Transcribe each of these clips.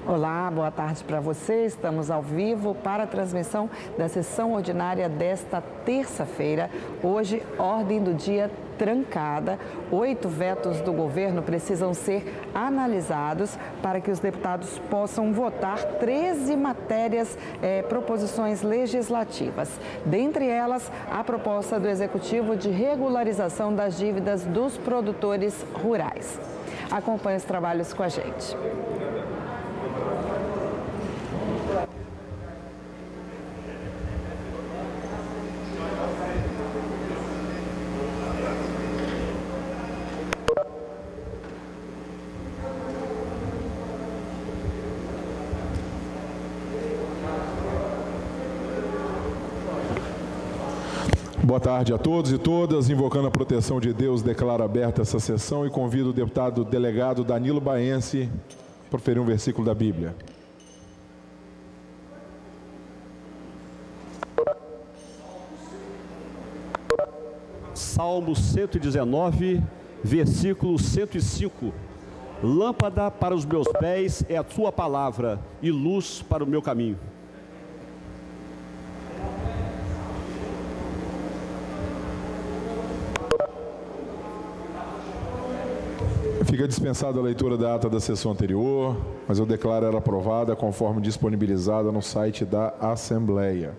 Olá, boa tarde para você. Estamos ao vivo para a transmissão da sessão ordinária desta terça-feira. Hoje, ordem do dia trancada. 8 vetos do governo precisam ser analisados para que os deputados possam votar 13 matérias, proposições legislativas. Dentre elas, a proposta do Executivo de regularização das dívidas dos produtores rurais. Acompanhe os trabalhos com a gente. Boa tarde a todos e todas. Invocando a proteção de Deus, declaro aberta essa sessão e convido o deputado delegado Danilo Baense a proferir um versículo da Bíblia. Salmo 119, versículo 105. Lâmpada para os meus pés é a tua palavra e luz para o meu caminho. Fica dispensada a leitura da ata da sessão anterior, mas eu declaro ela aprovada conforme disponibilizada no site da Assembleia.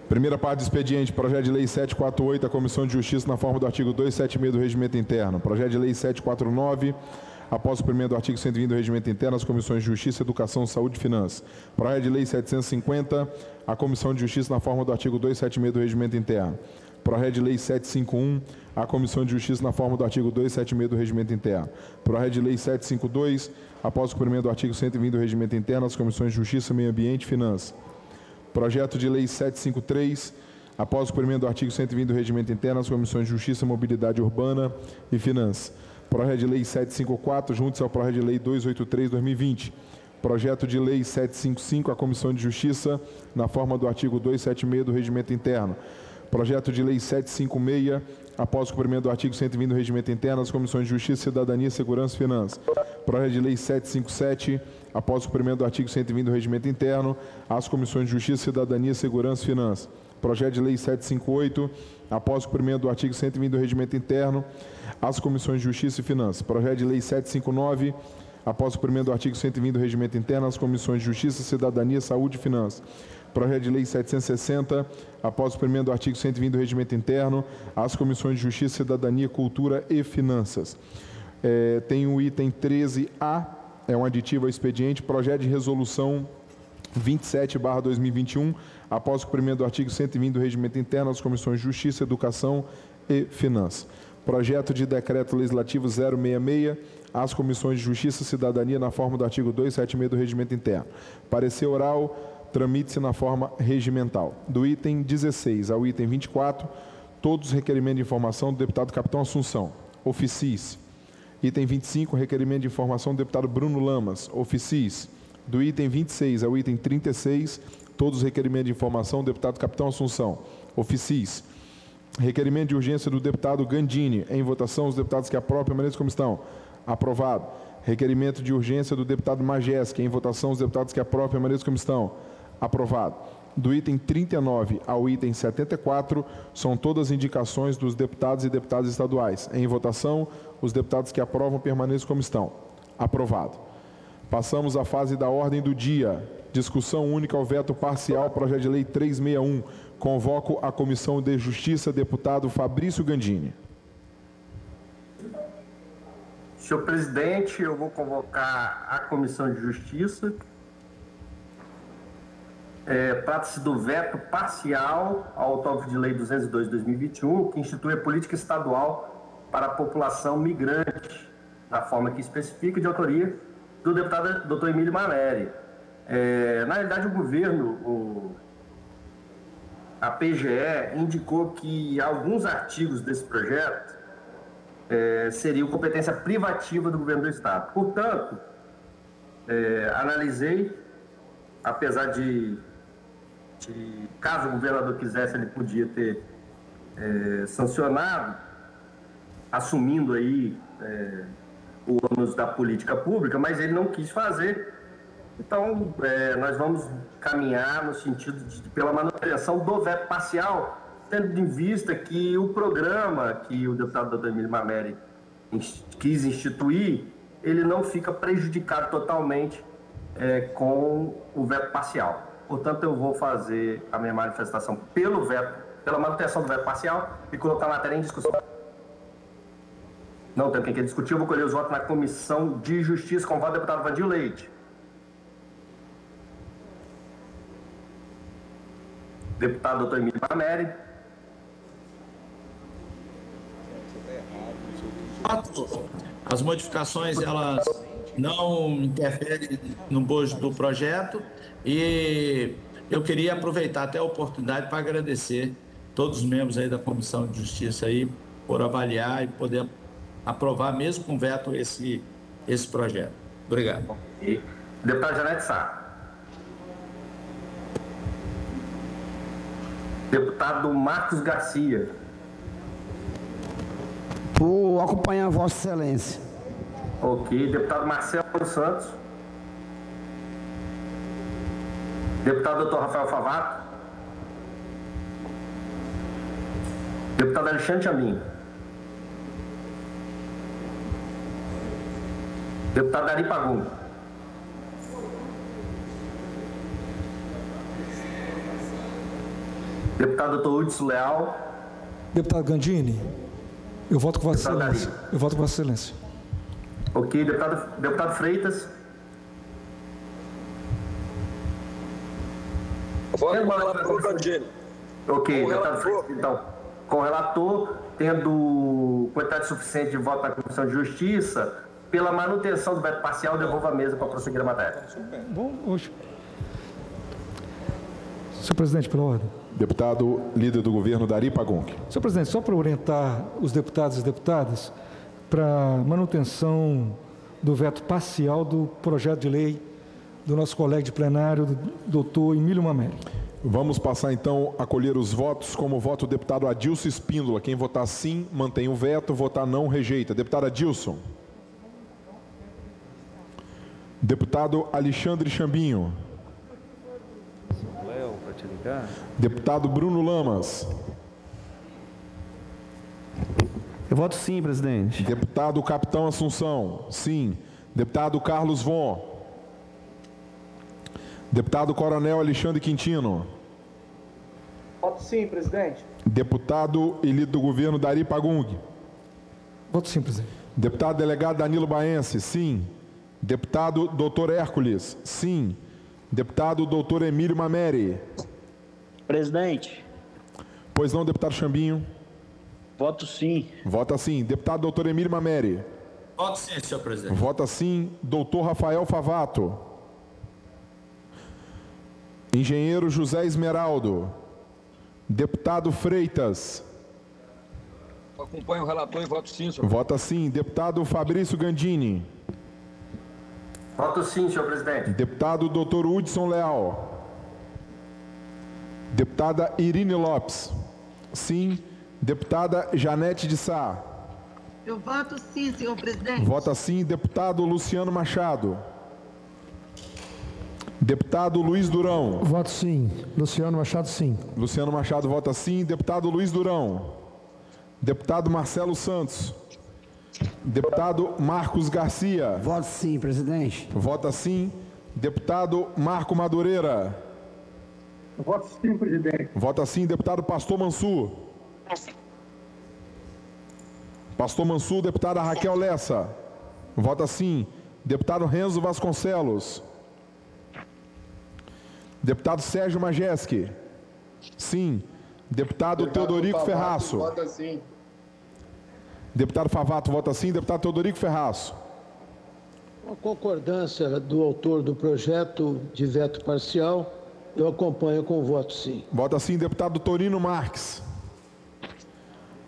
Primeira parte do expediente, projeto de lei 748, da Comissão de Justiça, na forma do artigo 276 do Regimento Interno. Projeto de lei 749, após o suprimento do artigo 120 do Regimento Interno, as comissões de Justiça, Educação, Saúde e Finanças. Projeto de lei 750, a Comissão de Justiça, na forma do artigo 276 do Regimento Interno. Projeto de lei 751, a Comissão de Justiça, na forma do artigo 276 do Regimento Interno. Projeto de lei 752, após o cumprimento do artigo 120 do Regimento Interno, as comissões de Justiça, Meio Ambiente e Finanças. Projeto de lei 753, após o cumprimento do artigo 120 do Regimento Interno, as comissões de Justiça, Mobilidade Urbana e Finanças. Projeto de lei 754, junto ao projeto de lei 283/2020. Projeto de lei 755, a Comissão de Justiça, na forma do artigo 276 do Regimento Interno. Projeto de lei 756, após o cumprimento do artigo 120 do Regimento Interno, as comissões de Justiça, Cidadania, Segurança e Finanças. Projeto de lei 757, após o cumprimento do artigo 120 do Regimento Interno, as comissões de Justiça, Cidadania, Segurança e Finanças. Projeto de lei 758, após o cumprimento do artigo 120 do Regimento Interno, as comissões de Justiça e Finanças. Projeto de lei 759, após o cumprimento do artigo 120 do Regimento Interno, as comissões de Justiça, Cidadania, Saúde e Finanças. Projeto de lei 760, após o cumprimento do artigo 120 do Regimento Interno, as comissões de Justiça, Cidadania, Cultura e Finanças. Tem o item 13A, é um aditivo ao expediente, projeto de resolução 27/2021, após o cumprimento do artigo 120 do Regimento Interno, as comissões de Justiça, Educação e Finanças. Projeto de decreto legislativo 066, às comissões de Justiça e Cidadania, na forma do artigo 276 do Regimento Interno. Parecer oral, tramite-se na forma regimental. Do item 16 ao item 24, todos os requerimentos de informação do deputado Capitão Assunção. Oficie-se. Item 25, requerimento de informação do deputado Bruno Lamas. Oficie-se. Do item 26 ao item 36, todos os requerimentos de informação do deputado Capitão Assunção. Oficie-se. Requerimento de urgência do deputado Gandini. Em votação, os deputados que aprovam permaneçam como estão. Aprovado. Requerimento de urgência do deputado Majeski. Em votação, os deputados que aprovam permaneçam como estão. Aprovado. Do item 39 ao item 74, são todas indicações dos deputados e deputadas estaduais. Em votação, os deputados que aprovam permaneçam como estão. Aprovado. Passamos à fase da ordem do dia. Discussão única ao veto parcial, projeto de lei 361. Convoco a Comissão de Justiça, deputado Fabrício Gandini. Senhor presidente, eu vou convocar a Comissão de Justiça. Trata-se do veto parcial ao autógrafo de lei 202/2021, que institui a política estadual para a população migrante, da forma que especifica, de autoria do deputado Dr. Emílio Maleri. Na realidade, o governo, a PGE, indicou que alguns artigos desse projeto seriam competência privativa do governo do Estado. Portanto, analisei, apesar de caso o governador quisesse, ele podia ter sancionado, assumindo aí o ônus da política pública, mas ele não quis fazer. Então, nós vamos caminhar no sentido pela manutenção do veto parcial, tendo em vista que o programa que o deputado Dr. Emílio Mameri quis instituir, ele não fica prejudicado totalmente com o veto parcial. Portanto, eu vou fazer a minha manifestação pela manutenção do veto parcial e colocar a matéria em discussão. Não tem quem quer discutir, eu vou colher os votos na Comissão de Justiça com o voto do deputado Vandir Leite. Deputado Dr. Emílio Mameri. As modificações, elas não interferem no bojo do projeto e eu queria aproveitar até a oportunidade para agradecer todos os membros aí da Comissão de Justiça aí por avaliar e poder aprovar mesmo com veto esse projeto. Obrigado. E deputado Janete Sá. Deputado Marcos Garcia. Por acompanhar Vossa Excelência. Ok. Deputado Marcelo Santos. Deputado Dr. Rafael Favato. Deputado Alexandre Amin. Deputado Ari Pagum. Deputado Dr. Hudson Leal. Deputado Gandini, eu voto com Vossa Excelência. Eu voto com Vossa Excelência. Ok. Deputado Freitas. Voto com o relator Gandini. Ok, deputado Freitas, então, com o relator, tendo quantidade suficiente de voto na Comissão de Justiça, pela manutenção do veto parcial, devolvo a mesa para prosseguir a matéria. Bom, hoje. Senhor presidente, pela ordem. Deputado líder do governo, Dari Pagum. Senhor presidente, só para orientar os deputados e deputadas para manutenção do veto parcial do projeto de lei do nosso colega de plenário, doutor Emílio Mameri. Vamos passar então a colher os votos, como o voto do deputado Adilson Espíndola. Quem votar sim, mantém o veto, votar não, rejeita. Deputado Adilson. Deputado Alexandre Chambinho. Deputado Bruno Lamas. Eu voto sim, presidente. Deputado Capitão Assunção. Sim. Deputado Carlos Von. Deputado Coronel Alexandre Quintino. Voto sim, presidente. Deputado e líder do governo, Dari Pagum. Voto sim, presidente. Deputado delegado Danilo Baense. Sim. Deputado Dr. Hércules. Sim. Deputado Dr. Emílio Mameri. Presidente. Pois não, deputado Chambinho. Voto sim. Vota sim. Deputado Dr. Emílio Mameri. Voto sim, senhor presidente. Vota sim. Doutor Rafael Favato. Engenheiro José Esmeraldo. Deputado Freitas. Acompanho o relator e voto sim, senhor. Vota sim. Deputado Fabrício Gandini. Voto sim, senhor presidente. Deputado Dr. Hudson Leal. Deputada Irine Lopes. Sim. Deputada Janete de Sá. Eu voto sim, senhor presidente. Vota sim. Deputado Luciano Machado. Deputado Luiz Durão. Voto sim. Luciano Machado, sim. Luciano Machado vota sim. Deputado Luiz Durão. Deputado Marcelo Santos. Deputado Marcos Garcia. Voto sim, presidente. Vota sim. Deputado Marco Madureira. Voto sim, presidente. Vota sim. Deputado Pastor Mansur. Pastor Mansur. Deputada Raquel Lessa. Vota sim. Deputado Renzo Vasconcelos. Deputado Sérgio Majeski. Sim. Deputado Teodorico Ferraço. Vota sim. Deputado Favato vota sim. Deputado Teodorico Ferraço. Com a concordância do autor do projeto de veto parcial, eu acompanho com o voto sim. Vota sim. Deputado Torino Marques.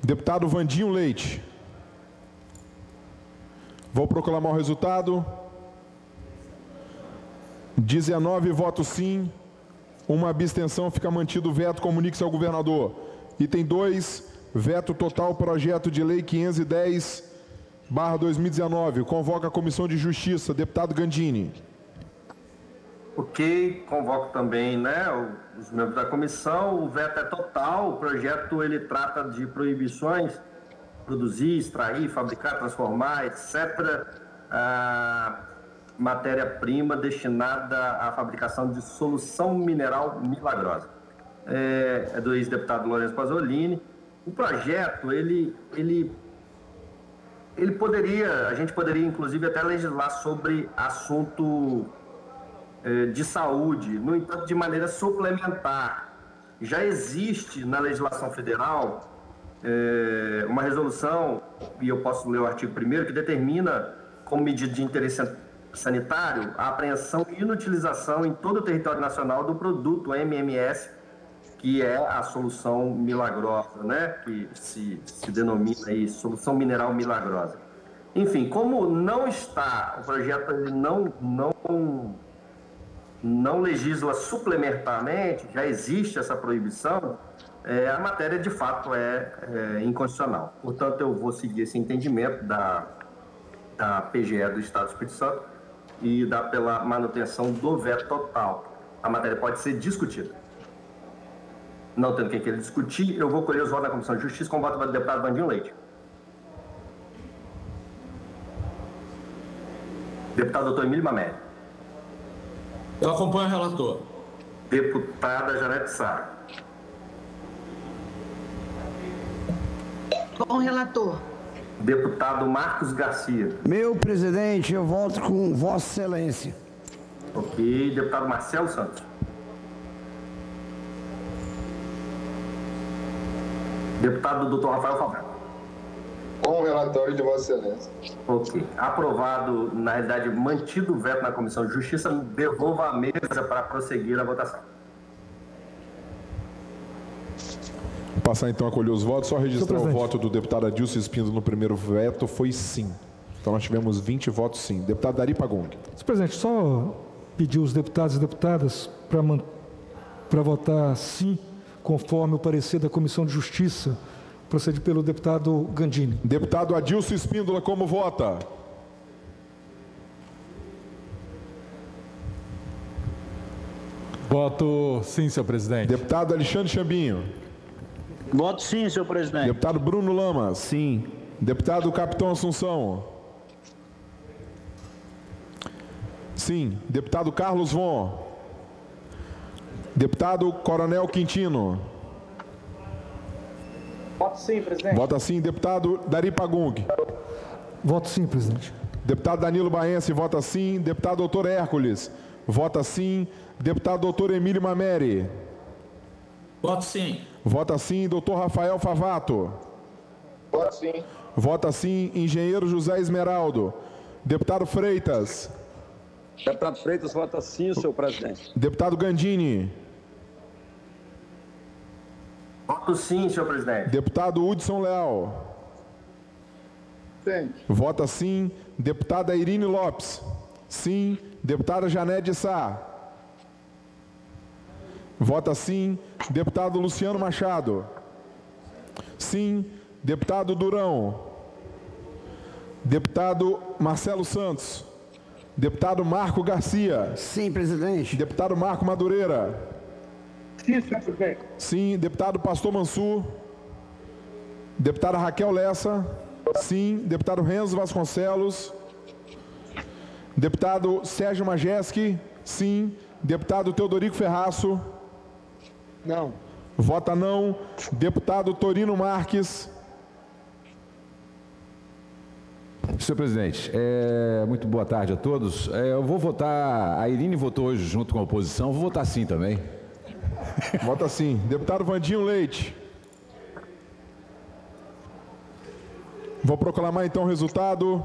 Deputado Vandinho Leite. Vou proclamar o resultado. 19 votos sim. Uma abstenção, fica mantido o veto, comunique-se ao governador. Item 2, veto total, projeto de lei 510/2019. Convoca a Comissão de Justiça, deputado Gandini. Ok, convoco também, né, os membros da comissão. O veto é total. O projeto ele trata de proibições, produzir, extrair, fabricar, transformar, etc., matéria-prima destinada à fabricação de solução mineral milagrosa. É do ex-deputado Lourenço Pasolini. O projeto, ele poderia, a gente poderia inclusive até legislar sobre assunto de saúde, no entanto, de maneira suplementar. Já existe na legislação federal uma resolução, e eu posso ler o artigo 1º, que determina, como medida de interesse sanitário, a apreensão e inutilização em todo o território nacional do produto MMS, que é a solução milagrosa, né? Que se denomina aí solução mineral milagrosa. Enfim, como não está, o projeto ele não legisla suplementarmente, já existe essa proibição, a matéria de fato é inconstitucional. Portanto, eu vou seguir esse entendimento da PGE do Estado do Espírito Santo e pela manutenção do veto total. A matéria pode ser discutida. Não tendo quem queira discutir, eu vou colher os votos da Comissão de Justiça com o voto do deputado Vandinho Leite. Deputado doutor Emílio Mamede. Eu acompanho o relator. Deputada Janete Sá. Com o relator. Deputado Marcos Garcia. Meu presidente, eu voto com Vossa Excelência. Ok. Deputado Marcelo Santos. Deputado doutor Rafael Fabrão. Com o relatório de Vossa Excelência. Ok. Aprovado, na realidade, mantido o veto na Comissão de Justiça, devolva a mesa para prosseguir a votação. Vou passar então a colher os votos. Só registrar o voto do deputado Adilson Espindo no primeiro veto foi sim. Então nós tivemos 20 votos sim. Deputado Dari Pagong. Senhor presidente, só pedir os deputados e deputadas para votar sim, conforme o parecer da Comissão de Justiça, procedido pelo deputado Gandini. Deputado Adilson Espíndola, como vota? Voto sim, senhor presidente. Deputado Alexandre Chambinho. Voto sim, senhor presidente. Deputado Bruno Lamas. Sim. Deputado Capitão Assunção. Sim. Deputado Carlos Von. Deputado Coronel Quintino. Voto sim, presidente. Vota sim. Deputado Dari Pagong. Voto sim, presidente. Deputado Danilo Baense, vota sim. Deputado doutor Hércules, vota sim. Deputado doutor Emílio Mamede. Voto sim. Vota sim. Doutor Rafael Favato. Voto sim. Vota sim. Engenheiro José Esmeraldo. Deputado Freitas. Deputado Freitas, vota sim, senhor presidente. Deputado Gandini. Voto sim, senhor presidente. Deputado Hudson Leal. Sim. Vota sim. Deputada Irine Lopes. Sim. Deputada Janete Sá. Vota sim. Deputado Luciano Machado. Sim. Deputado Durão. Deputado Marcelo Santos. Deputado Marco Garcia. Sim, presidente. Deputado Marco Madureira. Sim, senhor presidente. Sim. Deputado Pastor Mansur. Deputada Raquel Lessa. Sim. Deputado Renzo Vasconcelos. Deputado Sérgio Majeski. Sim. Deputado Teodorico Ferraço. Não. Vota não. Deputado Torino Marques. Senhor presidente, muito boa tarde a todos. Eu vou votar, a Irine votou hoje junto com a oposição, vou votar sim também. Vota sim. Deputado Vandinho Leite. Vou proclamar então o resultado.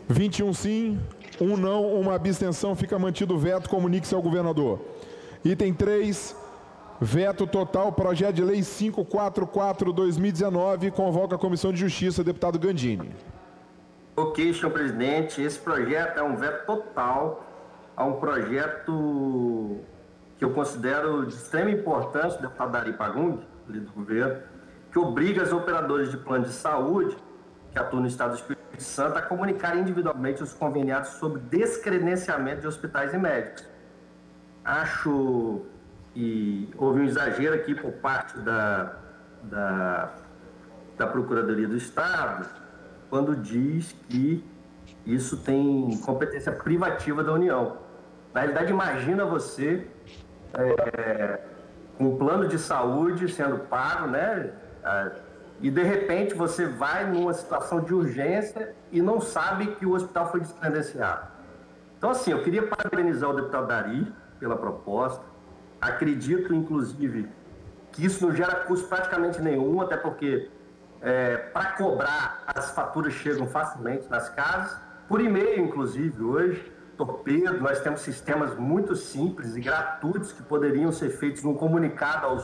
21 sim, 1 não, 1 abstenção, fica mantido o veto, comunique-se ao governador. Item 3, veto total, projeto de lei 544/2019, convoca a Comissão de Justiça, deputado Gandini. Ok, senhor presidente, esse projeto é um veto total a um projeto que eu considero de extrema importância, deputado Dari Pagong, líder do governo, que obriga os operadores de plano de saúde que atuam no Estado do Espírito Santo a comunicar individualmente os conveniados sobre descredenciamento de hospitais e médicos. acho que houve um exagero aqui por parte da Procuradoria do Estado, quando diz que isso tem competência privativa da União. Na realidade, imagina você com um plano de saúde sendo pago, né? E de repente você vai numa situação de urgência e não sabe que o hospital foi descredenciado. Então, assim, eu queria parabenizar o deputado Dari pela proposta. Acredito, inclusive, que isso não gera custo praticamente nenhum, até porque para cobrar as faturas chegam facilmente nas casas, por e-mail, inclusive, hoje, torpedo, nós temos sistemas muito simples e gratuitos que poderiam ser feitos num comunicado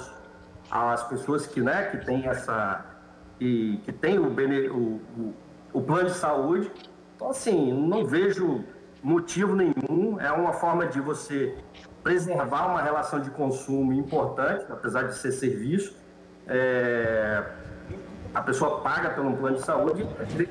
às pessoas que têm que tem o plano de saúde. Então, assim, não vejo motivo nenhum, é uma forma de você preservar uma relação de consumo importante, apesar de ser serviço. A pessoa paga pelo plano de saúde,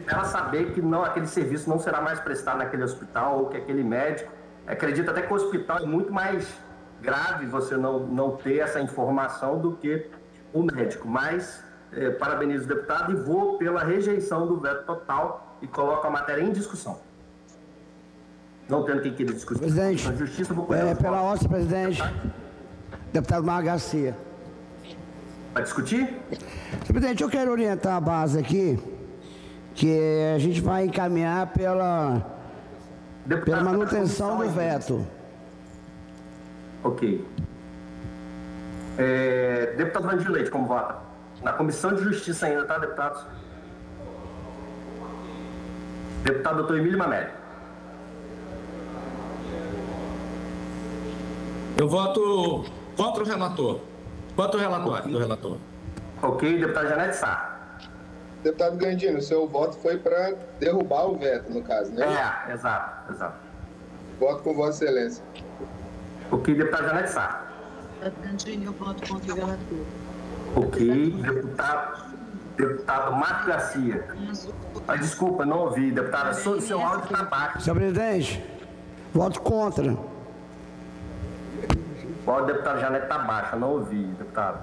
ela saber que aquele serviço não será mais prestado naquele hospital ou que aquele médico. Acredito até que o hospital é muito mais grave você não ter essa informação do que o médico, mas parabenizo o deputado e vou pela rejeição do veto total e coloco a matéria em discussão. Não tendo quem queira discutir. Presidente, a justiça, vou pela ordem, presidente, deputado Marco Garcia. Vai discutir? Presidente, eu quero orientar a base aqui, que a gente vai encaminhar pela manutenção do veto. Ok. Deputado Vandir Leite, como vota? Na Comissão de Justiça ainda, tá, deputados? Deputado doutor Emílio Mameli. Eu voto contra o relator. Contra o relatório do relator. Ok, deputado Janete Sá. Deputado Gandino, seu voto foi para derrubar o veto, no caso, né? Exato. Voto com Vossa Excelência. Ok, deputado Janete Sá. Deputado Gandino, eu voto contra o relator. Ok, deputado Marco Garcia. Desculpa, não ouvi, deputada. Seu áudio está baixo. Senhor presidente, voto contra. O deputado Janete está baixo, não ouvi, deputado.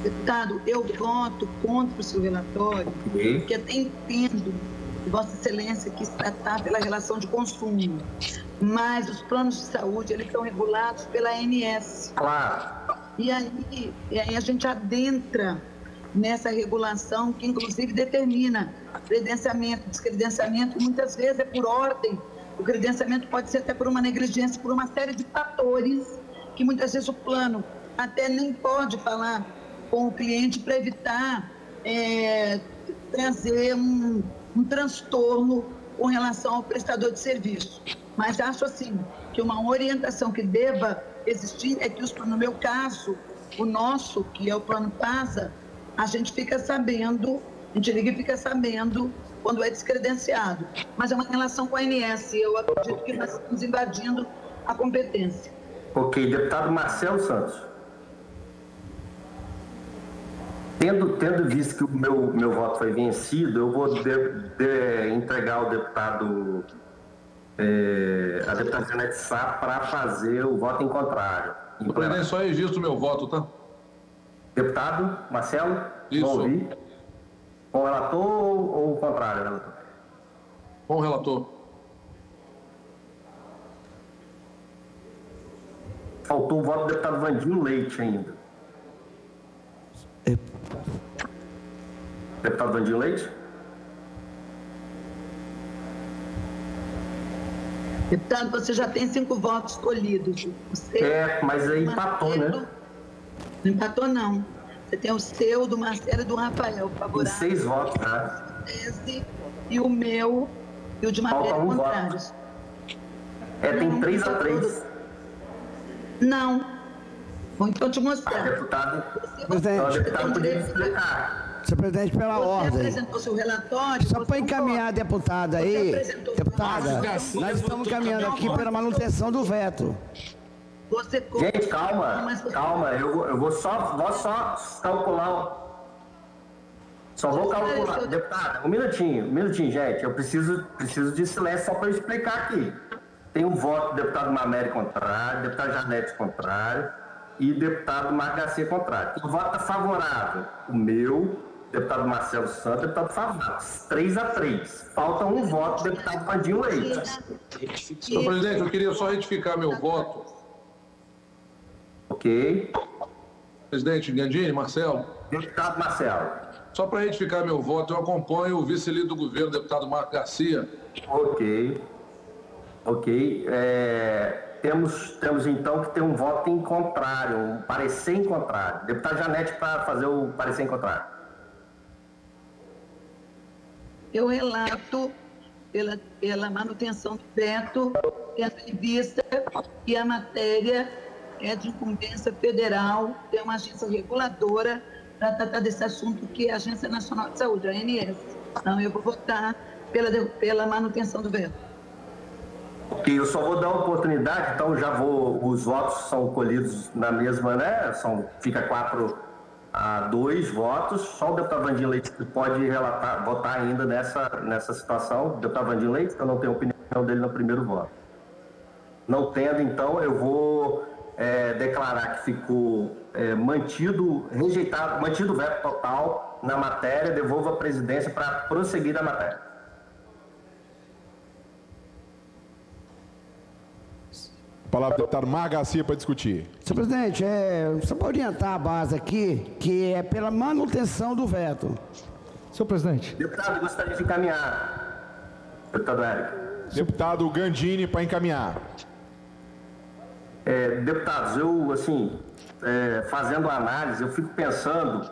Deputado, eu voto contra o seu relatório, porque até entendo, Vossa Excelência, que se tratar pela relação de consumo, mas os planos de saúde, eles são regulados pela ANS. Claro. E aí a gente adentra nessa regulação que, inclusive, determina credenciamento, descredenciamento, muitas vezes é por ordem. O credenciamento pode ser até por uma negligência, por uma série de fatores que muitas vezes o plano até nem pode falar com o cliente para evitar trazer um transtorno com relação ao prestador de serviço. Mas acho assim que uma orientação que deva existir é que, no meu caso, o nosso, que é o plano PASA, a gente fica sabendo, a gente liga e fica sabendo quando é descredenciado. Mas é uma relação com a ANS, eu acredito que nós estamos invadindo a competência. Ok, deputado Marcelo Santos. Tendo visto que o meu voto foi vencido, eu vou entregar ao deputado, a deputada Janete Sá para fazer o voto em contrário. Presidente, só registro o meu voto, tá? Deputado Marcelo? Isso. Não ouvi. Com o relator ou o contrário, relator? Com o relator. Faltou o voto do deputado Vandinho Leite ainda. Deputado Vandinho Leite? Deputado, você já tem 5 votos escolhidos. Mas aí empatou, né? Não empatou, não. Você tem o seu, do Marcelo e do Rafael, favorável. 6 votos, tá? E o meu e o de Maria contrários. Tem 3-3. Não. Vou então te mostrar. Deputado. Presidente, poderia explicar. Senhor presidente, pela ordem. Você apresentou seu relatório. Só para encaminhar a deputada aí, deputada, nós estamos caminhando aqui pela manutenção do veto. Gente, calma. Eu vou só calcular. Só vou calcular. Deputada, um minutinho, gente. Eu preciso de silêncio só para eu explicar aqui. Tem um voto do deputado Mamere contrário, deputado Janete contrário e deputado Marco Garcia contrário. O voto é favorável. O meu, deputado Marcelo Santos, deputado favorável. 3-3. Falta um voto do deputado Vandinho Leite. Senhor presidente, eu queria só retificar meu voto. Ok. Presidente Gandini, Marcelo. Deputado Marcelo. Só para retificar meu voto, eu acompanho o vice-líder do governo, deputado Marco Garcia. Ok. Temos então que ter um voto em contrário, um parecer em contrário. Deputado Janete, para fazer o parecer em contrário. Eu relato pela manutenção do veto, tendo em vista que a matéria é de incumbência federal, tem uma agência reguladora para tratar desse assunto, que é a Agência Nacional de Saúde, a ANS. Então, eu vou votar pela manutenção do veto. Ok, eu só vou dar uma oportunidade, então os votos são colhidos na mesma, né? Fica 4-2 votos. Só o deputado Vandinho Leite pode votar ainda nessa situação. O deputado Vandinho Leite, eu não tenho opinião dele no primeiro voto. Não tendo, então, eu vou declarar que ficou mantido o veto total na matéria, devolvo a presidência para prosseguir a matéria. Palavra do deputado Marco Garcia para discutir. Senhor presidente, só para orientar a base aqui, que é pela manutenção do veto. Senhor presidente. Deputado, gostaria de encaminhar. Deputado Érico. Deputado Gandini para encaminhar. Deputados, eu, assim, fazendo a análise, eu fico pensando,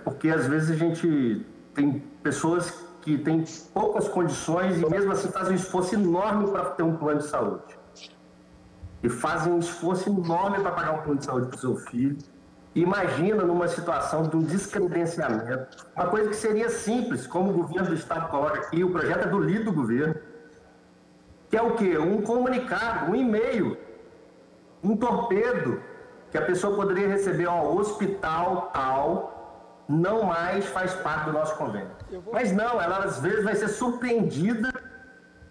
porque às vezes a gente tem pessoas que têm poucas condições e mesmo assim fazem um esforço enorme para ter um plano de saúde. E fazem um esforço enorme para pagar um plano de saúde para o seu filho. Imagina numa situação de um descredenciamento, uma coisa que seria simples, como o governo do Estado coloca aqui, o projeto é do líder do governo, que é o quê? Um comunicado, um e-mail, um torpedo, que a pessoa poderia receber, o hospital tal não mais faz parte do nosso convênio. Mas não, ela às vezes vai ser surpreendida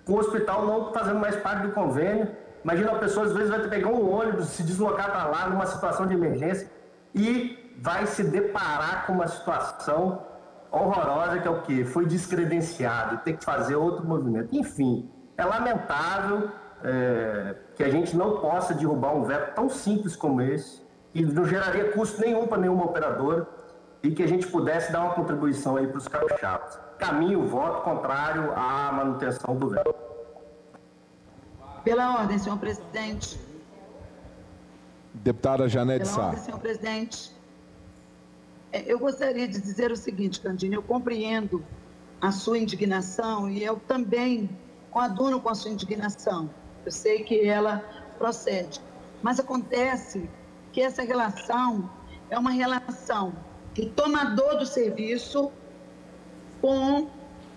com o hospital não fazendo mais parte do convênio. Imagina, a pessoa às vezes vai ter que pegar um ônibus, se deslocar para lá numa situação de emergência e vai se deparar com uma situação horrorosa, que é o quê? Foi descredenciado, ter que fazer outro movimento. Enfim, é lamentável que a gente não possa derrubar um veto tão simples como esse, que não geraria custo nenhum para nenhuma operadora, e que a gente pudesse dar uma contribuição aí para os capixabas. Caminho o voto contrário à manutenção do veto. Pela ordem, senhor presidente. Deputada Janete Sá. Pela ordem, senhor presidente. Eu gostaria de dizer o seguinte, Gandini, eu compreendo a sua indignação e eu também coaduno com a sua indignação. Eu sei que ela procede. Mas acontece que essa relação é uma relação do tomador do serviço com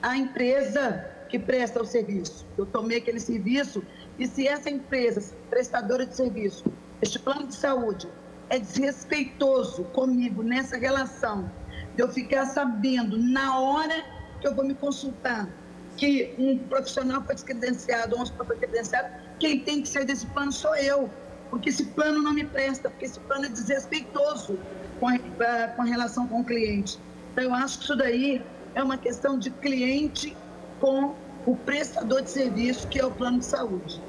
a empresa que presta o serviço. Eu tomei aquele serviço e se essa empresa prestadora de serviço, este plano de saúde, é desrespeitoso comigo nessa relação, de eu ficar sabendo na hora que eu vou me consultar que um profissional foi descredenciado, um hospital foi credenciado, quem tem que sair desse plano sou eu, porque esse plano não me presta, porque esse plano é desrespeitoso com a relação com o cliente. Então, eu acho que isso daí é uma questão de cliente com o prestador de serviço, que é o plano de saúde.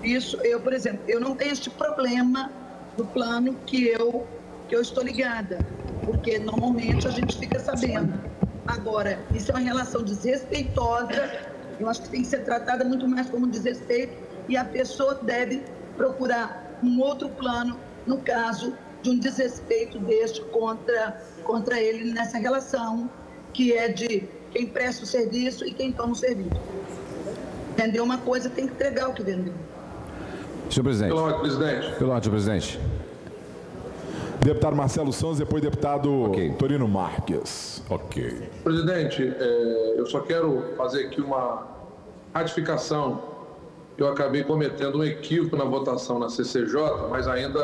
Isso, por exemplo, eu não tenho este problema do plano que eu estou ligada, porque normalmente a gente fica sabendo. Agora, isso é uma relação desrespeitosa, eu acho que tem que ser tratada muito mais como desrespeito e a pessoa deve procurar um outro plano no caso de um desrespeito deste contra ele nessa relação, que é de quem presta o serviço e quem toma o serviço. Entendeu? Uma coisa tem que entregar o que vendeu. Senhor presidente. Pela ordem, presidente. Pela ordem, presidente. Deputado Marcelo Santos, depois deputado Torino Marques. Ok. Presidente, eu só quero fazer aqui uma ratificação. Eu acabei cometendo um equívoco na votação na CCJ, mas ainda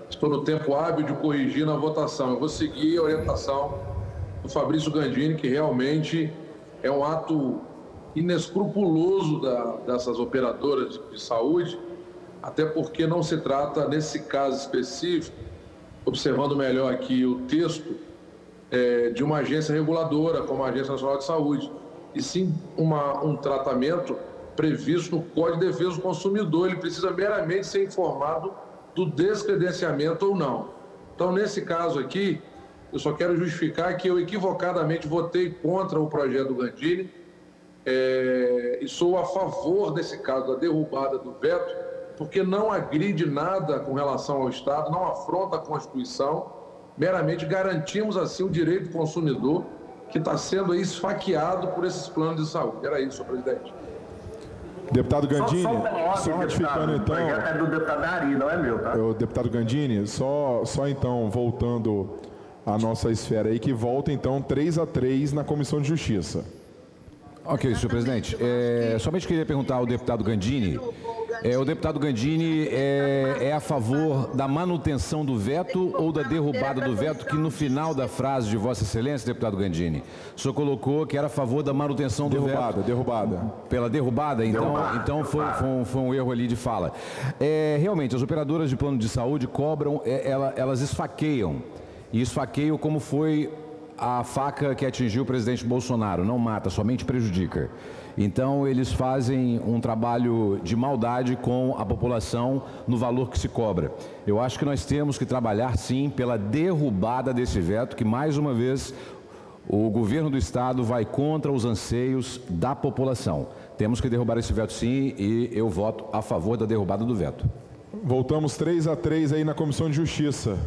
estou no tempo hábil de corrigir na votação. Eu vou seguir a orientação do Fabrício Gandini, que realmente é um ato inescrupuloso dessas operadoras de saúde, até porque não se trata, nesse caso específico, observando melhor aqui o texto, de uma agência reguladora, como a Agência Nacional de Saúde, e sim um tratamento previsto no Código de Defesa do Consumidor. Ele precisa meramente ser informado do descredenciamento ou não. Então, nesse caso aqui, eu só quero justificar que eu equivocadamente votei contra o projeto do Gandini e sou a favor, nesse caso, da derrubada do veto, porque não agride nada com relação ao Estado, não afronta a Constituição, meramente garantimos assim o direito do consumidor que está sendo aí esfaqueado por esses planos de saúde. Era isso, senhor presidente. Deputado Gandini, só ratificando então... O projeto é do deputado Ari, não é meu, tá? O deputado Gandini, só então, voltando à nossa esfera aí, que volta então 3-3 na Comissão de Justiça. Ok, senhor presidente. Somente queria perguntar ao deputado Gandini. O deputado Gandini é a favor da manutenção do veto ou da derrubada do veto, que no final da frase de Vossa Excelência, deputado Gandini, o senhor colocou que era a favor da manutenção do veto. Derrubada. Pela derrubada? Então foi um erro ali de fala. Realmente, as operadoras de plano de saúde cobram, elas esfaqueiam. E esfaqueiam como foi a faca que atingiu o presidente Bolsonaro. Não mata, somente prejudica. Então, eles fazem um trabalho de maldade com a população no valor que se cobra. Eu acho que nós temos que trabalhar, sim, pela derrubada desse veto, que, mais uma vez, o governo do Estado vai contra os anseios da população. Temos que derrubar esse veto, sim, e eu voto a favor da derrubada do veto. Voltamos 3-3 aí na Comissão de Justiça.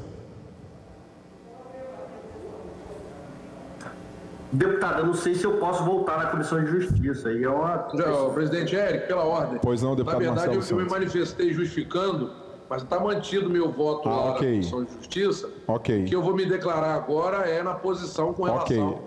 Deputado, eu não sei se eu posso voltar na Comissão de Justiça. Aí presidente Érico, pela ordem. Pois não, deputado Marcelo. Na verdade, eu me Santos. manifestei justificando, mas está mantido meu voto lá na Comissão de Justiça. Ok. O que eu vou me declarar agora é na posição com relação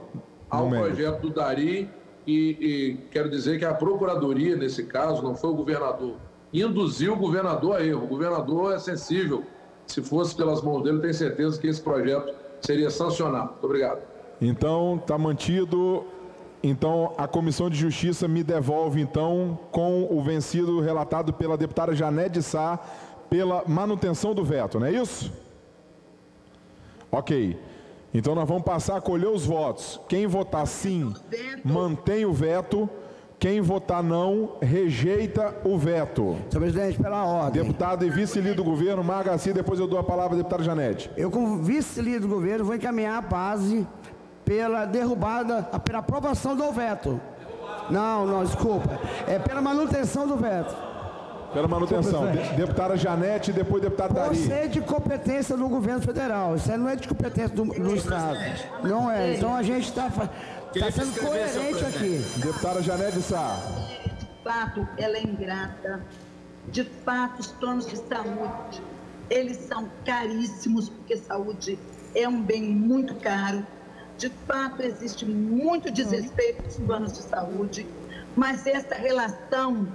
ao projeto do Dari. E quero dizer que a Procuradoria, nesse caso, não foi o governador, induziu o governador a erro. O governador é sensível. Se fosse pelas mãos dele, eu tenho certeza que esse projeto seria sancionado. Muito obrigado. Então, está mantido. Então, a Comissão de Justiça me devolve, então, com o vencido relatado pela deputada Janete Sá, pela manutenção do veto, não é isso? Ok. Então, nós vamos passar a colher os votos. Quem votar sim, mantém o veto. Quem votar não, rejeita o veto. Senhor presidente, pela ordem. Deputado e vice-líder do governo, Mar Garcia, depois eu dou a palavra à deputada Janete. Eu, como vice-líder do governo, vou encaminhar a base pela derrubada, pela aprovação do veto. Não, desculpa. É pela manutenção do veto. Pela manutenção. Deputada Janete e depois deputado Dari. Você é de competência do governo federal. Isso não é de competência do Estado. Não é. Então a gente está sendo coerente aqui. Deputada Janete Sá. De fato, ela é ingrata. De fato, os planos de saúde, eles são caríssimos, porque saúde é um bem muito caro. De fato, existe muito desrespeito dos planos de saúde, mas essa relação,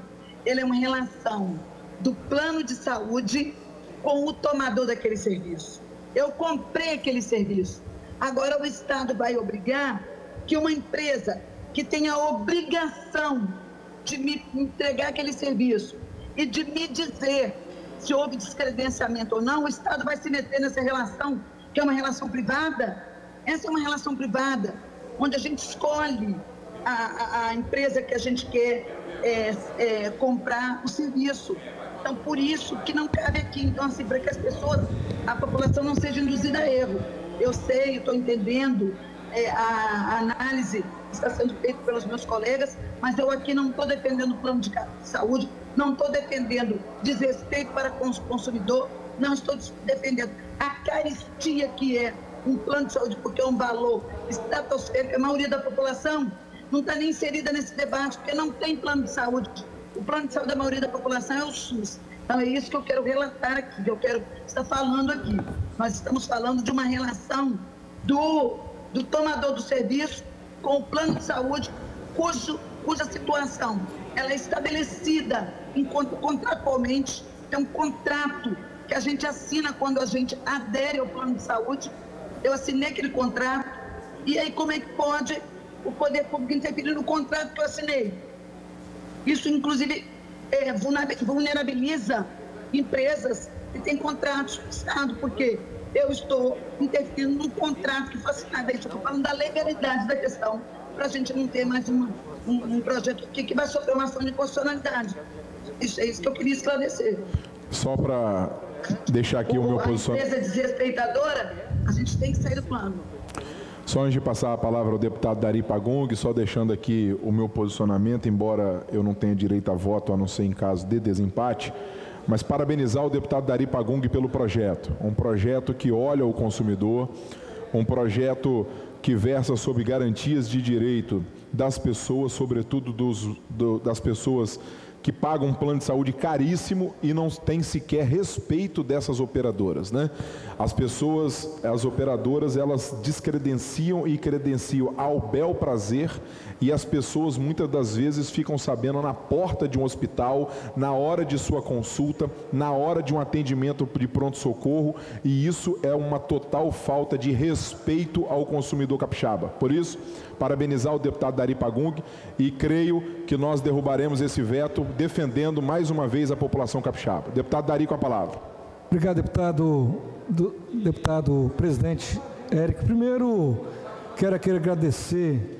ela é uma relação do plano de saúde com o tomador daquele serviço. Eu comprei aquele serviço. Agora o Estado vai obrigar que uma empresa que tem a obrigação de me entregar aquele serviço e de me dizer se houve descredenciamento ou não, o Estado vai se meter nessa relação, que é uma relação privada. Essa é uma relação privada, onde a gente escolhe a empresa que a gente quer comprar o serviço. Então, por isso que não cabe aqui. Então, assim, para que as pessoas, a população não seja induzida a erro. Eu sei, estou entendendo a análise que está sendo feita pelos meus colegas, mas eu aqui não estou defendendo o plano de saúde, não estou defendendo desrespeito para com o consumidor, não estou defendendo a caristia que é um plano de saúde, porque é um valor estratosférico. A maioria da população não está nem inserida nesse debate, porque não tem plano de saúde. O plano de saúde da maioria da população é o SUS. Então, é isso que eu quero relatar aqui, que eu quero estar falando aqui. Nós estamos falando de uma relação do tomador do serviço com o plano de saúde, cuja situação ela é estabelecida contratualmente. É um contrato que a gente assina quando a gente adere ao plano de saúde. Eu assinei aquele contrato E aí como é que pode o poder público interferir no contrato que eu assinei? Isso, inclusive, vulnerabiliza empresas que têm contratos com o Estado, porque eu estou interferindo no contrato que foi assinado. Eu estou falando da legalidade da questão, para a gente não ter mais um projeto aqui que vai sofrer uma ação de inconstitucionalidade. Isso é isso que eu queria esclarecer. Só para deixar aqui o meu posicionamento. A empresa desrespeitadora, a gente tem que sair do plano. Só antes de passar a palavra ao deputado Dari Pagung, só deixando aqui o meu posicionamento, embora eu não tenha direito a voto, a não ser em caso de desempate, mas parabenizar o deputado Dari Pagung pelo projeto. Um projeto que olha o consumidor, um projeto que versa sobre garantias de direito das pessoas, sobretudo das pessoas que pagam um plano de saúde caríssimo e não tem sequer respeito dessas operadoras, né? As operadoras, elas descredenciam e credenciam ao bel prazer, e as pessoas muitas das vezes ficam sabendo na porta de um hospital, na hora de sua consulta, na hora de um atendimento de pronto-socorro, e isso é uma total falta de respeito ao consumidor capixaba. Por isso, parabenizar o deputado Dari Pagung, e creio que nós derrubaremos esse veto defendendo mais uma vez a população capixaba. Deputado Dari, com a palavra. Obrigado, deputado presidente Érico. Primeiro, quero aqui agradecer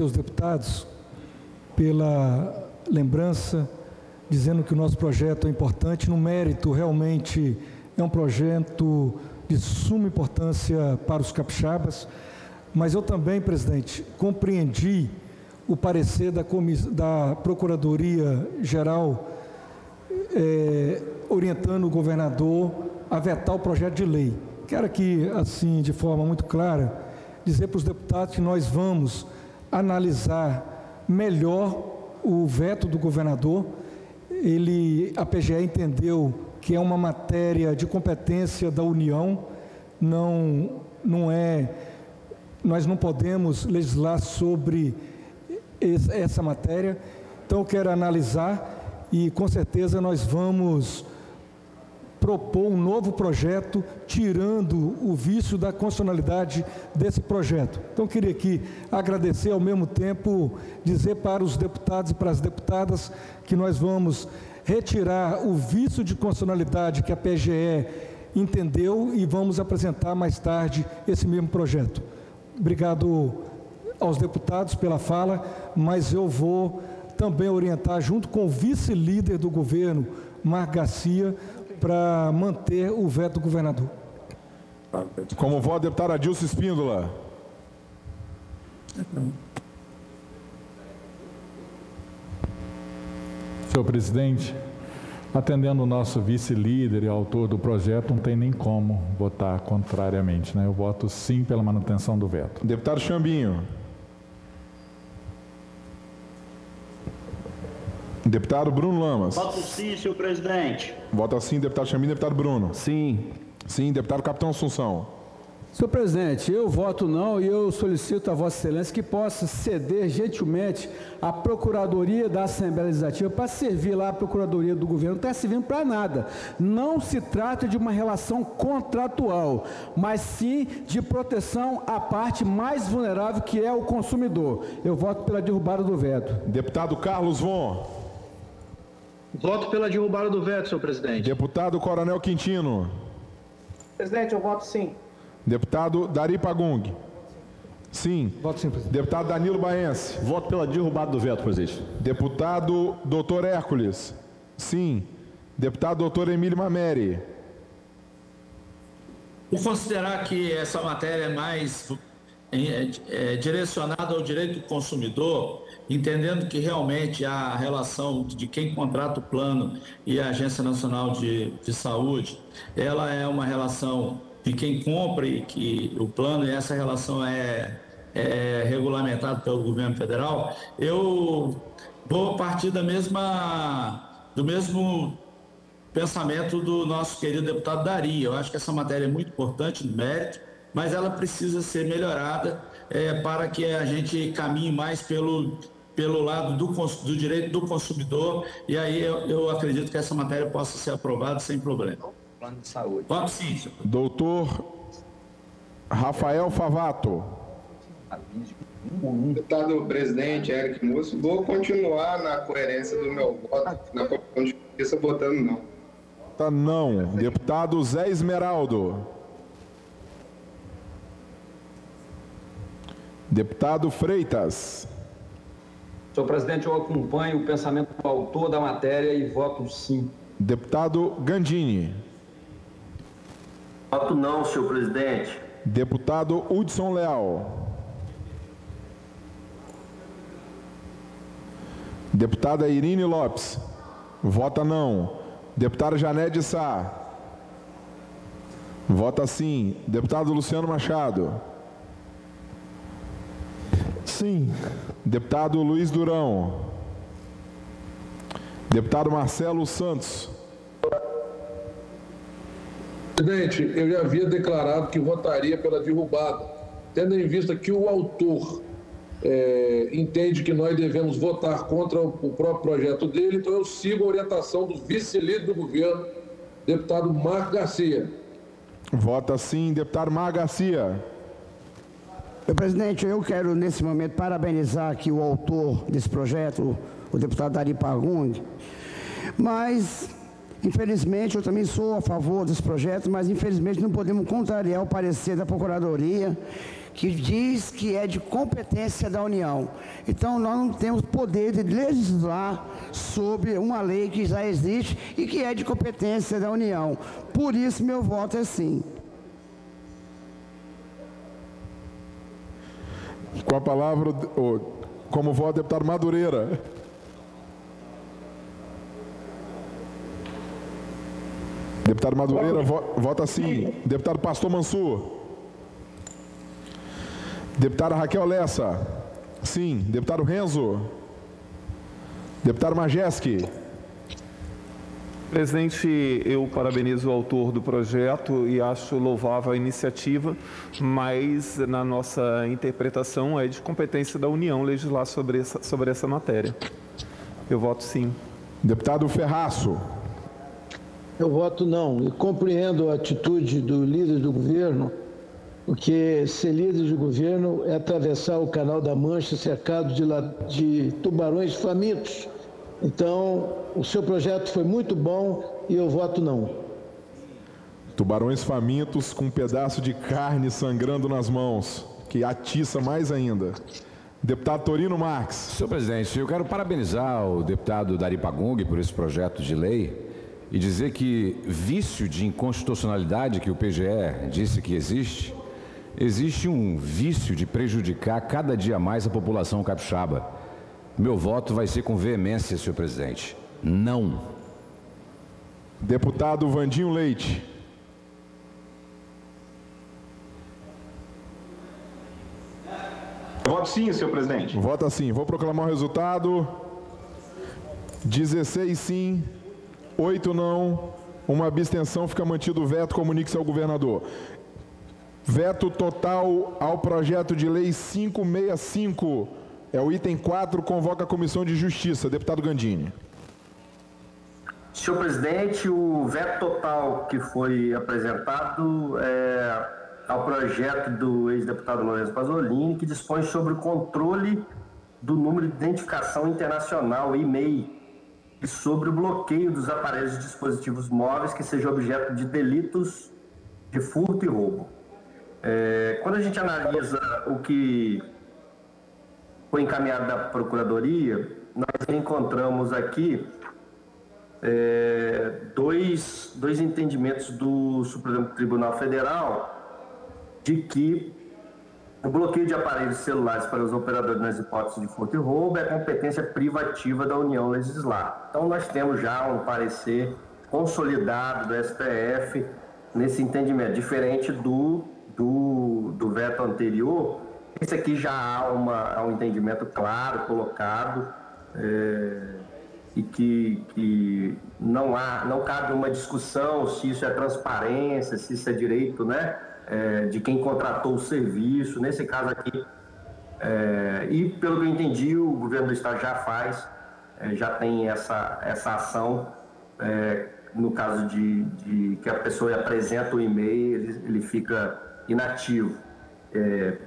aos deputados pela lembrança, dizendo que o nosso projeto é importante. No mérito, realmente é um projeto de suma importância para os capixabas, mas eu também, presidente, compreendi o parecer da Procuradoria-Geral orientando o governador a vetar o projeto de lei. Quero aqui, assim, de forma muito clara, dizer para os deputados que nós vamos analisar melhor o veto do governador. A PGE entendeu que é uma matéria de competência da União, nós não podemos legislar sobre essa matéria. Então, eu quero analisar e, com certeza, nós vamos propor um novo projeto, tirando o vício da constitucionalidade desse projeto. Então, eu queria aqui agradecer, ao mesmo tempo, dizer para os deputados e para as deputadas que nós vamos retirar o vício de constitucionalidade que a PGE entendeu e vamos apresentar mais tarde esse mesmo projeto. Obrigado aos deputados pela fala, mas eu vou também orientar, junto com o vice-líder do governo, Marco Garcia, para manter o veto do governador. Como voto, deputado Adilson Espíndola. Senhor presidente, atendendo o nosso vice-líder e autor do projeto, não tem nem como votar contrariamente, né? Eu voto sim pela manutenção do veto. Deputado Chambinho. Deputado Bruno Lamas. Voto sim, senhor presidente. Vota sim, deputado Chambinho. Deputado Bruno. Sim. Sim, deputado Capitão Assunção. Senhor presidente, eu voto não e eu solicito a Vossa Excelência que possa ceder gentilmente a Procuradoria da Assembleia Legislativa para servir lá a Procuradoria do Governo. Não está servindo para nada. Não se trata de uma relação contratual, mas sim de proteção à parte mais vulnerável, que é o consumidor. Eu voto pela derrubada do veto. Deputado Carlos Von. Voto pela derrubada do veto, senhor presidente. Deputado Coronel Quintino. Presidente, eu voto sim. Deputado Dari Pagung. Sim. Voto sim, presidente. Deputado Danilo Baense. Voto pela derrubada do veto, presidente. Deputado Dr. Hércules. Sim. Deputado Dr. Emílio Mameri. Por considerar que essa matéria é mais direcionada ao direito do consumidor, entendendo que realmente a relação de quem contrata o plano e a Agência Nacional de Saúde, ela é uma relação de quem compra e que o plano, e essa relação é regulamentada pelo governo federal, eu vou partir do mesmo pensamento do nosso querido deputado Dari. Eu acho que essa matéria é muito importante no mérito, mas ela precisa ser melhorada para que a gente caminhe mais pelo lado do direito do consumidor, e aí eu acredito que essa matéria possa ser aprovada sem problema. Plano de saúde. Voto sim, senhor. Doutor Rafael Favato. Deputado presidente Eric Múcio, vou continuar na coerência do meu voto na Comissão de Justiça, votando não. Tá não. Deputado Zé Esmeraldo. Deputado Freitas. Senhor presidente, eu acompanho o pensamento do autor da matéria e voto sim. Deputado Gandini. Voto não, senhor presidente. Deputado Hudson Leal. Deputada Irine Lopes. Vota não. Deputada Janete Sá. Vota sim. Deputado Luciano Machado. Sim. Deputado Luiz Durão. Deputado Marcelo Santos. Presidente, eu já havia declarado que votaria pela derrubada, tendo em vista que o autor entende que nós devemos votar contra o próprio projeto dele, então eu sigo a orientação do vice-líder do governo, deputado Marco Garcia. Vota sim, deputado Marco Garcia. Meu presidente, eu quero nesse momento parabenizar aqui o autor desse projeto, o deputado Dari Pagung, mas infelizmente eu também sou a favor desse projeto, mas infelizmente não podemos contrariar o parecer da Procuradoria, que diz que é de competência da União. Então, nós não temos poder de legislar sobre uma lei que já existe e que é de competência da União. Por isso, meu voto é sim. Com a palavra, como voto, deputado Madureira. Deputado Madureira, vota sim. Deputado Pastor Mansur. Deputada Raquel Lessa. Sim. Deputado Renzo. Deputado Majeski. Presidente, eu parabenizo o autor do projeto e acho louvável a iniciativa, mas na nossa interpretação é de competência da União legislar sobre essa matéria. Eu voto sim. Deputado Ferraço. Eu voto não. E compreendo a atitude do líder do governo, porque ser líder de governo é atravessar o Canal da Mancha cercado de tubarões famintos. Então, o seu projeto foi muito bom e eu voto não. Tubarões famintos com um pedaço de carne sangrando nas mãos, que atiça mais ainda. Deputado Torino Marques. Senhor presidente, eu quero parabenizar o deputado Dari Pagung por esse projeto de lei e dizer que vício de inconstitucionalidade que o PGE disse que existe um vício de prejudicar cada dia mais a população capixaba. Meu voto vai ser com veemência, senhor presidente. Não. Deputado Vandinho Leite. Eu voto sim, senhor presidente. Vota sim. Vou proclamar o resultado. 16 sim, 8 não, uma abstenção, fica mantido o veto, comunique-se ao governador. Veto total ao projeto de lei 565, é o item 4, convoca a Comissão de Justiça. Deputado Gandini. Senhor presidente, o veto total que foi apresentado ao projeto do ex-deputado Lourenço Pasolini, que dispõe sobre o controle do número de identificação internacional, e-mail, e sobre o bloqueio dos aparelhos e dispositivos móveis que sejam objeto de delitos de furto e roubo. Quando a gente analisa o que foi encaminhado da Procuradoria, nós encontramos aqui dois entendimentos do Supremo Tribunal Federal de que o bloqueio de aparelhos celulares para os operadores nas hipóteses de furto e roubo é competência privativa da União legislar. Então, nós temos já um parecer consolidado do STF nesse entendimento, diferente do veto anterior. Esse aqui já há um entendimento claro, colocado, e que não cabe uma discussão se isso é transparência, se isso é direito, né? De quem contratou o serviço, nesse caso aqui, e pelo que eu entendi, o governo do estado já faz, já tem essa ação, no caso de que a pessoa apresenta o e-mail, ele fica inativo,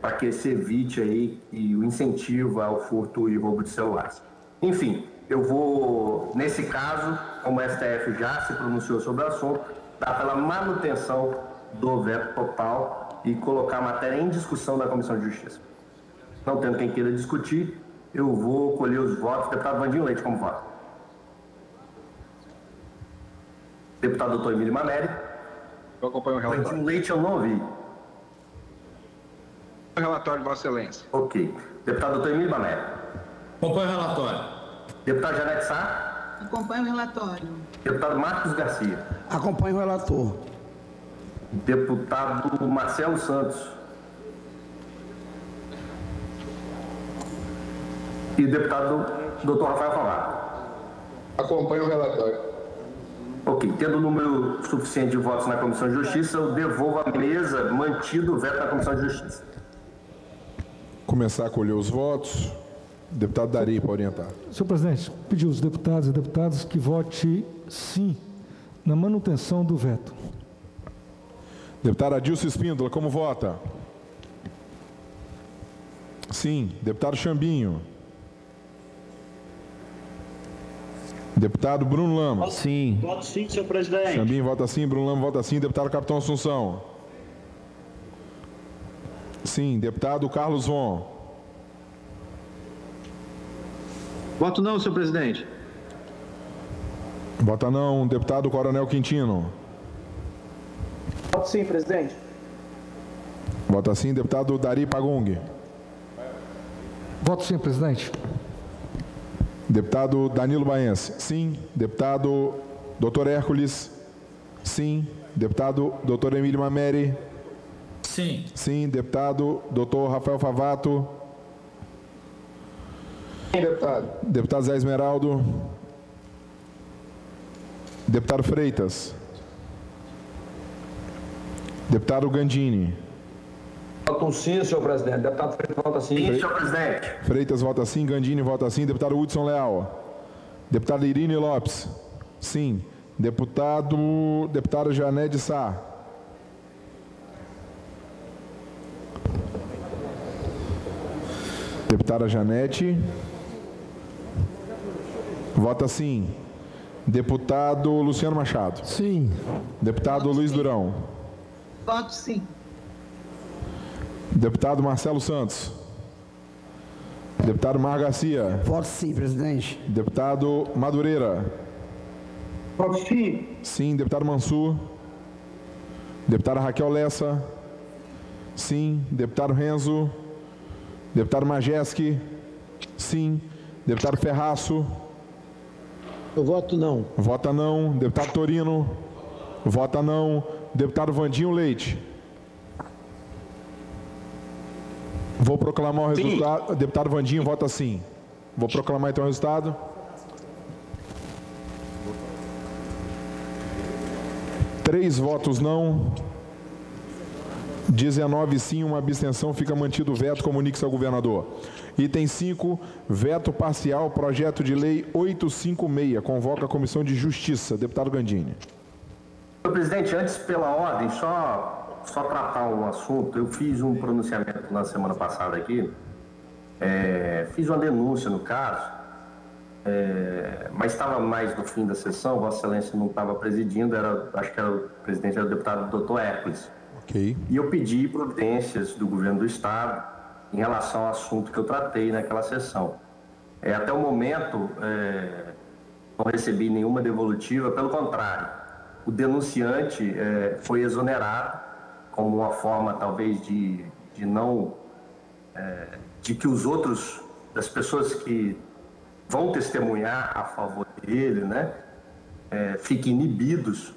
para que se evite aí o incentivo ao furto e roubo de celulares. Enfim, eu vou, nesse caso, como o STF já se pronunciou sobre o assunto, dar pela manutenção do veto total e colocar a matéria em discussão na Comissão de Justiça. Não tendo quem queira discutir, eu vou colher os votos. Deputado Vandinho Leite, como vota? Deputado Dr. Emílio Mameri. Eu acompanho o relatório. Vandinho Leite eu não ouvi. O relatório de Vossa Excelência. Ok. Deputado Dr. Emílio Mameri. Acompanho o relatório. Deputado Janete Sá. Acompanho o relatório. Deputado Marcos Garcia. Acompanho o relator. Deputado Marcelo Santos. E deputado Dr. Rafael Favato. Acompanho o relatório. Ok. Tendo o número suficiente de votos na Comissão de Justiça, eu devolvo à mesa, mantido o veto na Comissão de Justiça. Começar a colher os votos. Deputado Dari, para orientar. Senhor presidente, pediu aos deputados e deputadas que vote sim na manutenção do veto. Deputado Adilson Espíndola, como vota? Sim. Deputado Chambinho. Deputado Bruno Lama. Sim. Voto sim, senhor presidente. Chambinho vota sim, Bruno Lama vota sim. Deputado Capitão Assunção. Sim. Deputado Carlos Von. Voto não, senhor presidente. Vota não. Deputado Coronel Quintino. Voto sim, presidente. Vota sim. Deputado Dari Pagung. Voto sim, presidente. Deputado Danilo Baense. Sim. Deputado Dr. Hércules. Sim. Deputado Dr. Emílio Mameri. Sim. Sim. Deputado Dr. Rafael Favato. Sim, deputado. Deputado Zé Esmeraldo. Deputado Freitas. Deputado Gandini. Voto sim, senhor presidente. Deputado Freitas vota sim. Sim, senhor presidente. Freitas vota sim, Gandini vota sim. Deputado Hudson Leal. Deputado Irine Lopes. Sim. Deputada Janete Sá. Deputada Janete. Vota sim. Deputado Luciano Machado. Sim. Deputado Voto Luiz sim. Durão. Voto sim. Deputado Marcelo Santos. Deputado Mar Garcia. Voto sim, presidente. Deputado Madureira. Voto sim. Sim. Deputado Mansur. Deputada Raquel Lessa. Sim. Deputado Renzo. Deputado Majeski. Sim. Deputado Ferraço. Eu voto não. Vota não. Deputado Torino. Vota não. Deputado Vandinho Leite. Vou proclamar o resultado. Sim. Deputado Vandinho vota sim. Vou proclamar então o resultado. Três votos não. 19 sim, uma abstenção, fica mantido o veto, comunique-se ao governador. Item 5, veto parcial, projeto de lei 856, convoca a Comissão de Justiça. Deputado Gandini. Senhor presidente, antes pela ordem, só tratar um assunto. Eu fiz um pronunciamento na semana passada aqui, fiz uma denúncia no caso, mas estava mais no fim da sessão, Vossa Excelência não estava presidindo, acho que o presidente era o deputado Dr. Hércules. Okay. E eu pedi providências do governo do Estado em relação ao assunto que eu tratei naquela sessão. Até o momento, não recebi nenhuma devolutiva, pelo contrário, o denunciante foi exonerado como uma forma, talvez, de que os outros, das pessoas que vão testemunhar a favor dele, né, fiquem inibidos.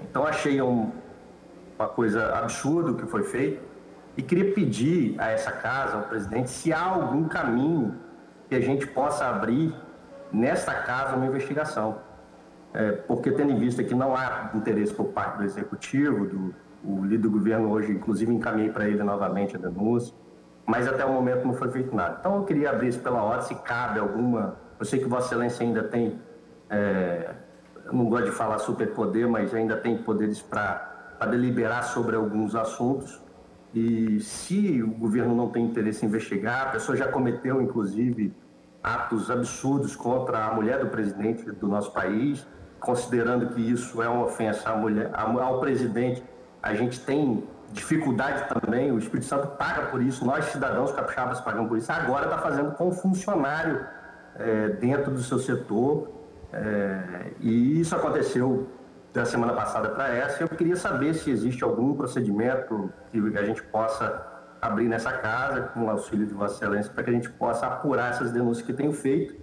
Então, achei uma coisa absurda o que foi feito e queria pedir a essa casa, ao presidente, se há algum caminho que a gente possa abrir nesta casa uma investigação. Porque tendo em vista que não há interesse por parte do Executivo, o líder do governo hoje, inclusive encaminhei para ele novamente a denúncia, mas até o momento não foi feito nada. Então eu queria abrir isso pela ordem, se cabe alguma... Eu sei que Vossa Excelência ainda tem, eu não gosto de falar superpoder, mas ainda tem poderes para deliberar sobre alguns assuntos. E se o governo não tem interesse em investigar, a pessoa já cometeu, inclusive, atos absurdos contra a mulher do presidente do nosso país, considerando que isso é uma ofensa ao presidente. A gente tem dificuldade também, o Espírito Santo paga por isso, nós cidadãos capixabas pagamos por isso, agora está fazendo com um funcionário dentro do seu setor, e isso aconteceu da semana passada para essa. Eu queria saber se existe algum procedimento que a gente possa abrir nessa casa, com o auxílio de Vossa Excelência, para que a gente possa apurar essas denúncias que tenho feito,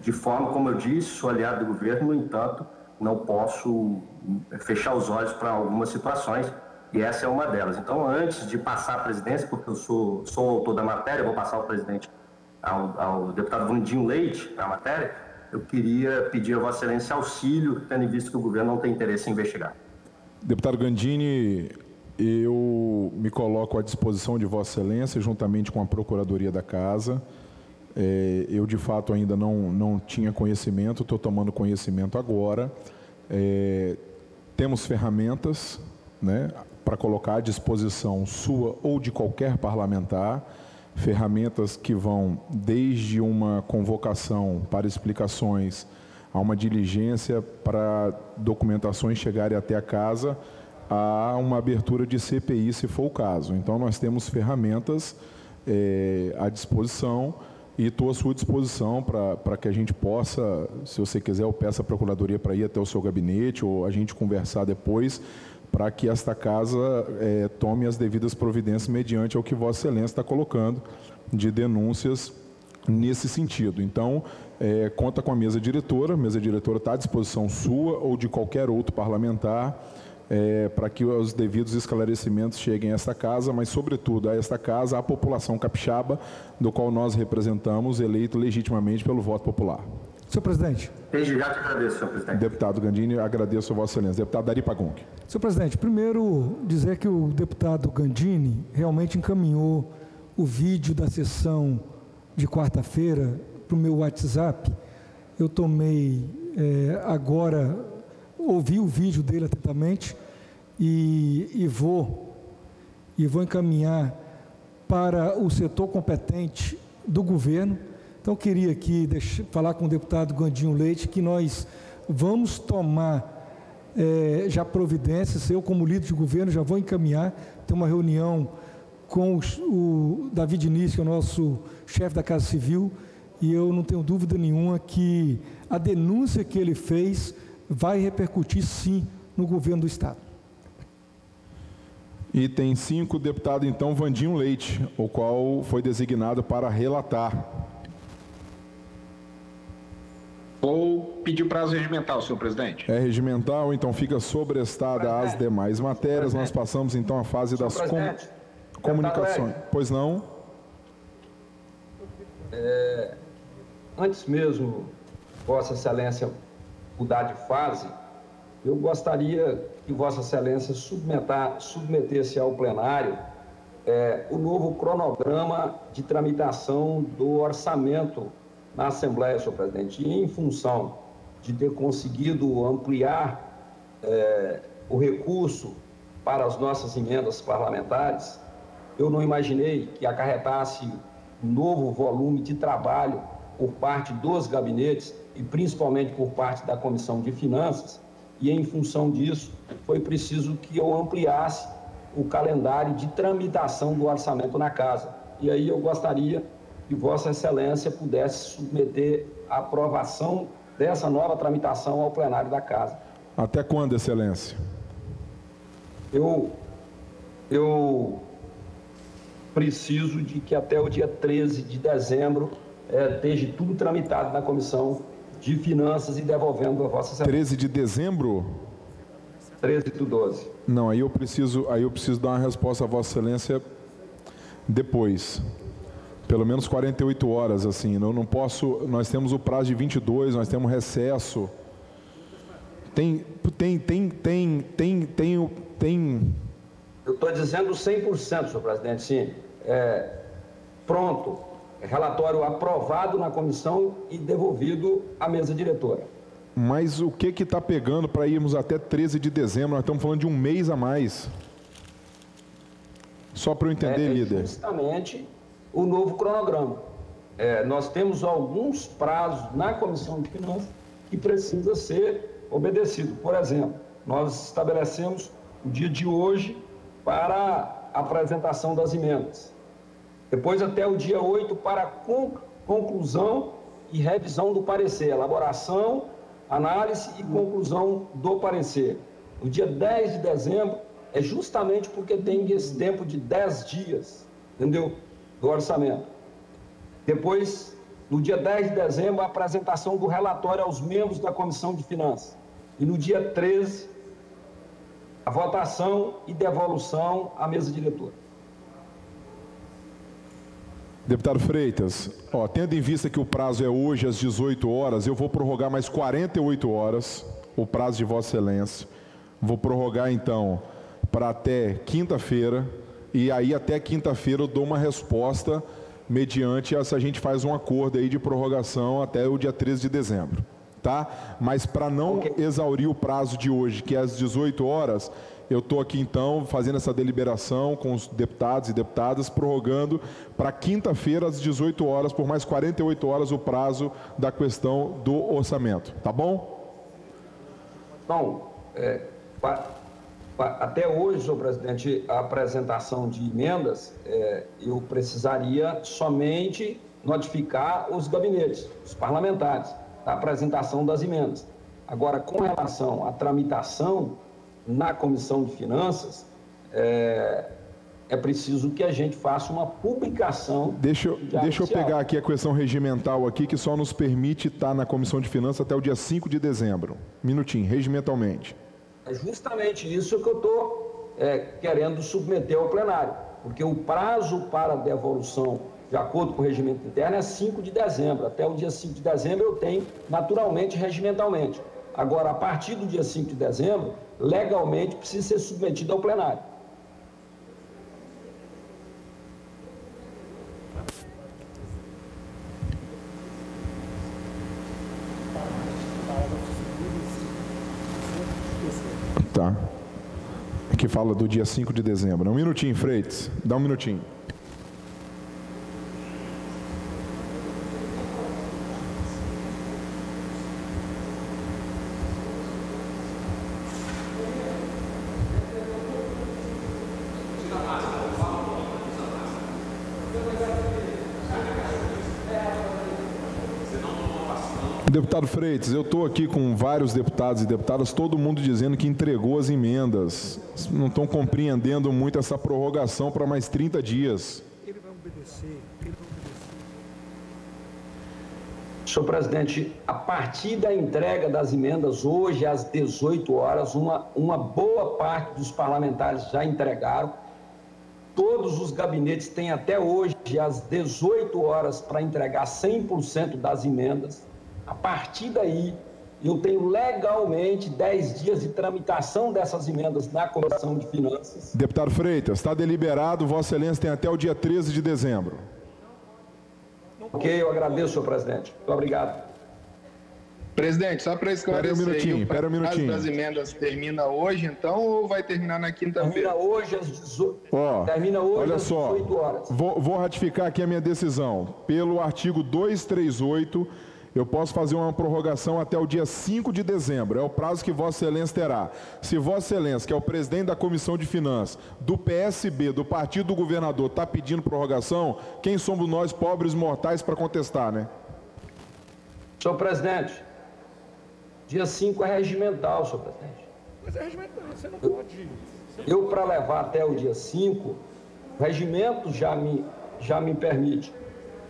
de forma, como eu disse, sou aliado do governo, no entanto, não posso fechar os olhos para algumas situações, e essa é uma delas. Então, antes de passar a presidência, porque eu sou o autor da matéria, vou passar o presidente ao deputado Vandinho Leite, a matéria, eu queria pedir a Vossa Excelência auxílio, tendo em vista que o governo não tem interesse em investigar. Deputado Gandini, eu me coloco à disposição de Vossa Excelência, juntamente com a Procuradoria da Casa. Eu, de fato, ainda não tinha conhecimento, estou tomando conhecimento agora. Temos ferramentas, né, para colocar à disposição sua ou de qualquer parlamentar, ferramentas que vão desde uma convocação para explicações a uma diligência para documentações chegarem até a casa, a uma abertura de CPI, se for o caso. Então, nós temos ferramentas à disposição e estou à sua disposição para que a gente possa, se você quiser, eu peço à Procuradoria para ir até o seu gabinete ou a gente conversar depois, para que esta casa tome as devidas providências mediante ao que Vossa Excelência está colocando de denúncias nesse sentido. Então, conta com a mesa diretora está à disposição sua ou de qualquer outro parlamentar, para que os devidos esclarecimentos cheguem a esta casa, mas, sobretudo, a esta casa, a população capixaba, do qual nós representamos, eleito legitimamente pelo voto popular. Senhor presidente. Desde já te agradeço, senhor presidente. Deputado Gandini, agradeço a Vossa Excelência. Deputado Dari Pagong. Senhor presidente, primeiro dizer que o deputado Gandini realmente encaminhou o vídeo da sessão de quarta-feira para o meu WhatsApp. Eu tomei agora, ouvi o vídeo dele atentamente e vou encaminhar para o setor competente do governo. Então, queria aqui falar com o deputado Gandinho Leite que nós vamos tomar já providências. Eu, como líder de governo, já vou encaminhar. Tem uma reunião com o David Diniz, que é o nosso chefe da Casa Civil, e eu não tenho dúvida nenhuma que a denúncia que ele fez vai repercutir, sim, no governo do Estado. Item 5, deputado, então, Vandinho Leite, o qual foi designado para relatar. Vou pedir prazo regimental, senhor presidente. É regimental, então fica sobrestada às demais matérias. Nós passamos, então, à fase das comunicações. Pois não? Antes mesmo, Vossa Excelência mudar de fase, eu gostaria que Vossa Excelência submetesse ao plenário o novo cronograma de tramitação do orçamento na Assembleia, senhor presidente. E em função de ter conseguido ampliar o recurso para as nossas emendas parlamentares, eu não imaginei que acarretasse um novo volume de trabalho por parte dos gabinetes e principalmente por parte da Comissão de Finanças, e em função disso foi preciso que eu ampliasse o calendário de tramitação do orçamento na casa. E aí eu gostaria que Vossa Excelência pudesse submeter a aprovação dessa nova tramitação ao plenário da casa. Até quando, Excelência? Eu preciso de que até o dia 13 de dezembro esteja tudo tramitado na Comissão de Finanças e devolvendo a Vossa Excelência. 13 de dezembro? 13/12. Não, aí eu preciso dar uma resposta a Vossa Excelência depois. Pelo menos 48 horas, assim. Não posso. Nós temos o prazo de 22, nós temos recesso. Tem. Eu estou dizendo 100%, senhor presidente, sim. Pronto. Relatório aprovado na comissão e devolvido à mesa diretora. Mas o que está pegando para irmos até 13 de dezembro? Nós estamos falando de um mês a mais. Só para eu entender, líder. Justamente o novo cronograma. Nós temos alguns prazos na Comissão de Finanças que precisa ser obedecido. Por exemplo, nós estabelecemos o dia de hoje para a apresentação das emendas. Depois até o dia 8 para conclusão e revisão do parecer, elaboração, análise e conclusão do parecer. O dia 10 de dezembro é justamente porque tem esse tempo de 10 dias, entendeu? Do orçamento. Depois, no dia 10 de dezembro, a apresentação do relatório aos membros da Comissão de Finanças. E no dia 13, a votação e devolução à mesa diretora. Deputado Freitas, tendo em vista que o prazo é hoje às 18 horas, eu vou prorrogar mais 48 horas o prazo de Vossa Excelência. Vou prorrogar, então, para até quinta-feira, e aí até quinta-feira eu dou uma resposta mediante essa, a gente faz um acordo aí de prorrogação até o dia 13 de dezembro, tá? Mas para não exaurir o prazo de hoje, que é às 18 horas, eu estou aqui então fazendo essa deliberação com os deputados e deputadas, prorrogando para quinta-feira às 18 horas, por mais 48 horas o prazo da questão do orçamento, tá bom? Então, até hoje, senhor presidente, a apresentação de emendas, eu precisaria somente notificar os gabinetes, os parlamentares, da apresentação das emendas. Agora, com relação à tramitação na Comissão de Finanças, é preciso que a gente faça uma publicação. Deixa eu pegar aqui a questão regimental aqui, que só nos permite estar na Comissão de Finanças até o dia 5 de dezembro. Minutinho, regimentalmente. É justamente isso que eu estou querendo submeter ao plenário, porque o prazo para devolução, de acordo com o regimento interno, é 5 de dezembro. Até o dia 5 de dezembro eu tenho, naturalmente, regimentalmente. Agora, a partir do dia 5 de dezembro, legalmente precisa ser submetido ao plenário. Tá. Que fala do dia 5 de dezembro. Um minutinho, Freitas. Dá um minutinho. Deputado Freitas, eu estou aqui com vários deputados e deputadas, todo mundo dizendo que entregou as emendas. Não estão compreendendo muito essa prorrogação para mais 30 dias. Ele vai obedecer. Senhor presidente, a partir da entrega das emendas hoje às 18 horas, uma boa parte dos parlamentares já entregaram. Todos os gabinetes têm até hoje às 18 horas para entregar 100% das emendas. A partir daí, eu tenho legalmente 10 dias de tramitação dessas emendas na Comissão de Finanças. Deputado Freitas, está deliberado, Vossa Excelência tem até o dia 13 de dezembro. Ok, eu agradeço, senhor presidente. Muito obrigado. Presidente, só para esclarecer, espera um minutinho. O prazo das emendas termina hoje, então, ou vai terminar na quinta-feira? Termina hoje às 18 olha só, 18 horas. Vou ratificar aqui a minha decisão. Pelo artigo 238, eu posso fazer uma prorrogação até o dia 5 de dezembro. É o prazo que Vossa Excelência terá. Se Vossa Excelência, que é o presidente da Comissão de Finanças, do PSB, do Partido do Governador, está pedindo prorrogação, quem somos nós, pobres mortais, para contestar, né? Senhor presidente, dia 5 é regimental, senhor presidente. Mas é regimental, você não pode. Eu, para levar até o dia 5, o regimento já me permite.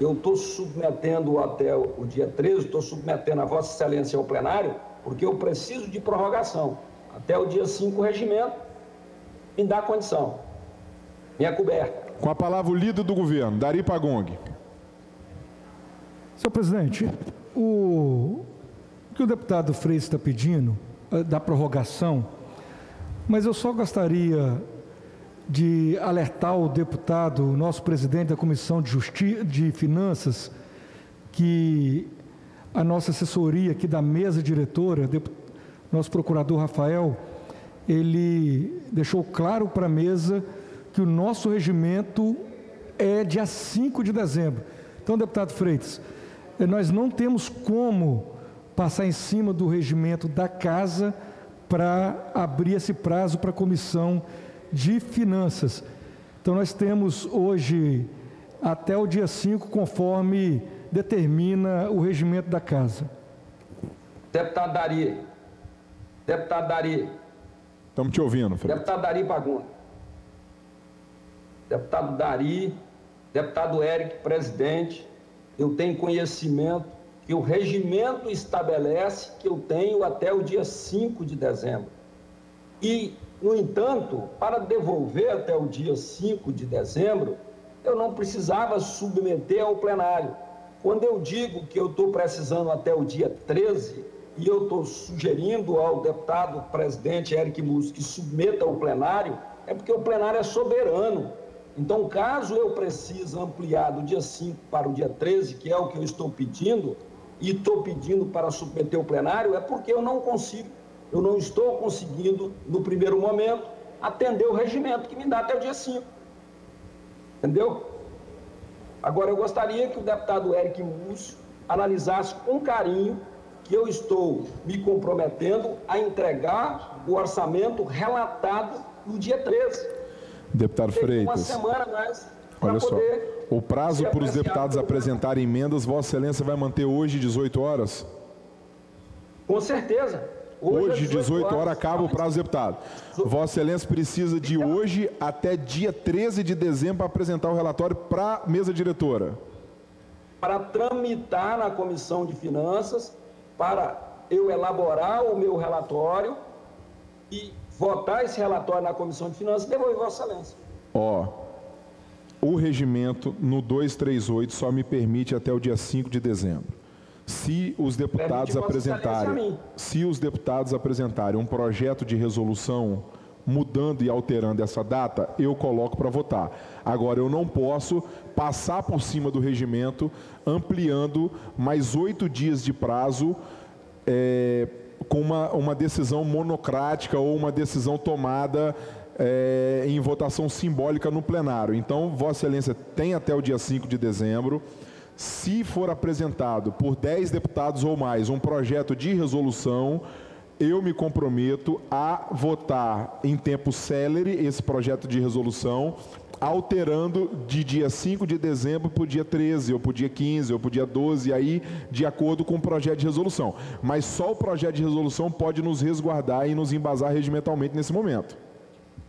Eu estou submetendo até o dia 13, estou submetendo a Vossa Excelência ao plenário, porque eu preciso de prorrogação. Até o dia 5, o regimento me dá condição. Minha coberta. Com a palavra o líder do governo, Dari Pagong. Senhor presidente, o que o deputado Freitas está pedindo, da prorrogação, mas eu só gostaria de alertar o deputado, nosso presidente da Comissão de Finanças, que a nossa assessoria aqui da mesa diretora, nosso procurador Rafael, ele deixou claro para a mesa que o nosso regimento é dia 5 de dezembro. Então, deputado Freitas, nós não temos como passar em cima do regimento da Casa para abrir esse prazo para a Comissão de Finanças. Então, nós temos hoje até o dia 5, conforme determina o regimento da Casa. Deputado Dari. Deputado Dari. Estamos te ouvindo, Freitas. Deputado Dari Fagundes. Deputado Dari, deputado Eric, presidente, eu tenho conhecimento que o regimento estabelece que eu tenho até o dia 5 de dezembro. E, no entanto, para devolver até o dia 5 de dezembro, eu não precisava submeter ao plenário. Quando eu digo que eu estou precisando até o dia 13, e eu estou sugerindo ao deputado presidente Eric Mussi que submeta ao plenário, é porque o plenário é soberano. Então, caso eu precise ampliar do dia 5 para o dia 13, que é o que eu estou pedindo, e estou pedindo para submeter ao plenário, é porque eu não estou conseguindo, no primeiro momento, atender o regimento que me dá até o dia 5. Entendeu? Agora, eu gostaria que o deputado Eric Mussi analisasse com carinho que eu estou me comprometendo a entregar o orçamento relatado no dia 13. Deputado Freitas, uma semana mais olha só, poder o prazo para os deputados apresentarem emendas, Vossa Excelência vai manter hoje 18 horas? Com certeza. Hoje, 18 horas, acaba o prazo, deputado. Vossa Excelência precisa de hoje até dia 13 de dezembro para apresentar o relatório para a mesa diretora. Para tramitar na Comissão de Finanças, para eu elaborar o meu relatório e votar esse relatório na Comissão de Finanças e devolver Vossa Excelência. O regimento no 238 só me permite até o dia 5 de dezembro. Se os deputados apresentarem um projeto de resolução mudando e alterando essa data, eu coloco para votar. Agora, eu não posso passar por cima do regimento, ampliando mais 8 dias de prazo com uma decisão monocrática ou uma decisão tomada em votação simbólica no plenário. Então, Vossa Excelência tem até o dia 5 de dezembro. Se for apresentado por 10 deputados ou mais um projeto de resolução, eu me comprometo a votar em tempo célere esse projeto de resolução, alterando de dia 5 de dezembro para o dia 13, ou para o dia 15, ou para o dia 12, aí de acordo com o projeto de resolução. Mas só o projeto de resolução pode nos resguardar e nos embasar regimentalmente nesse momento.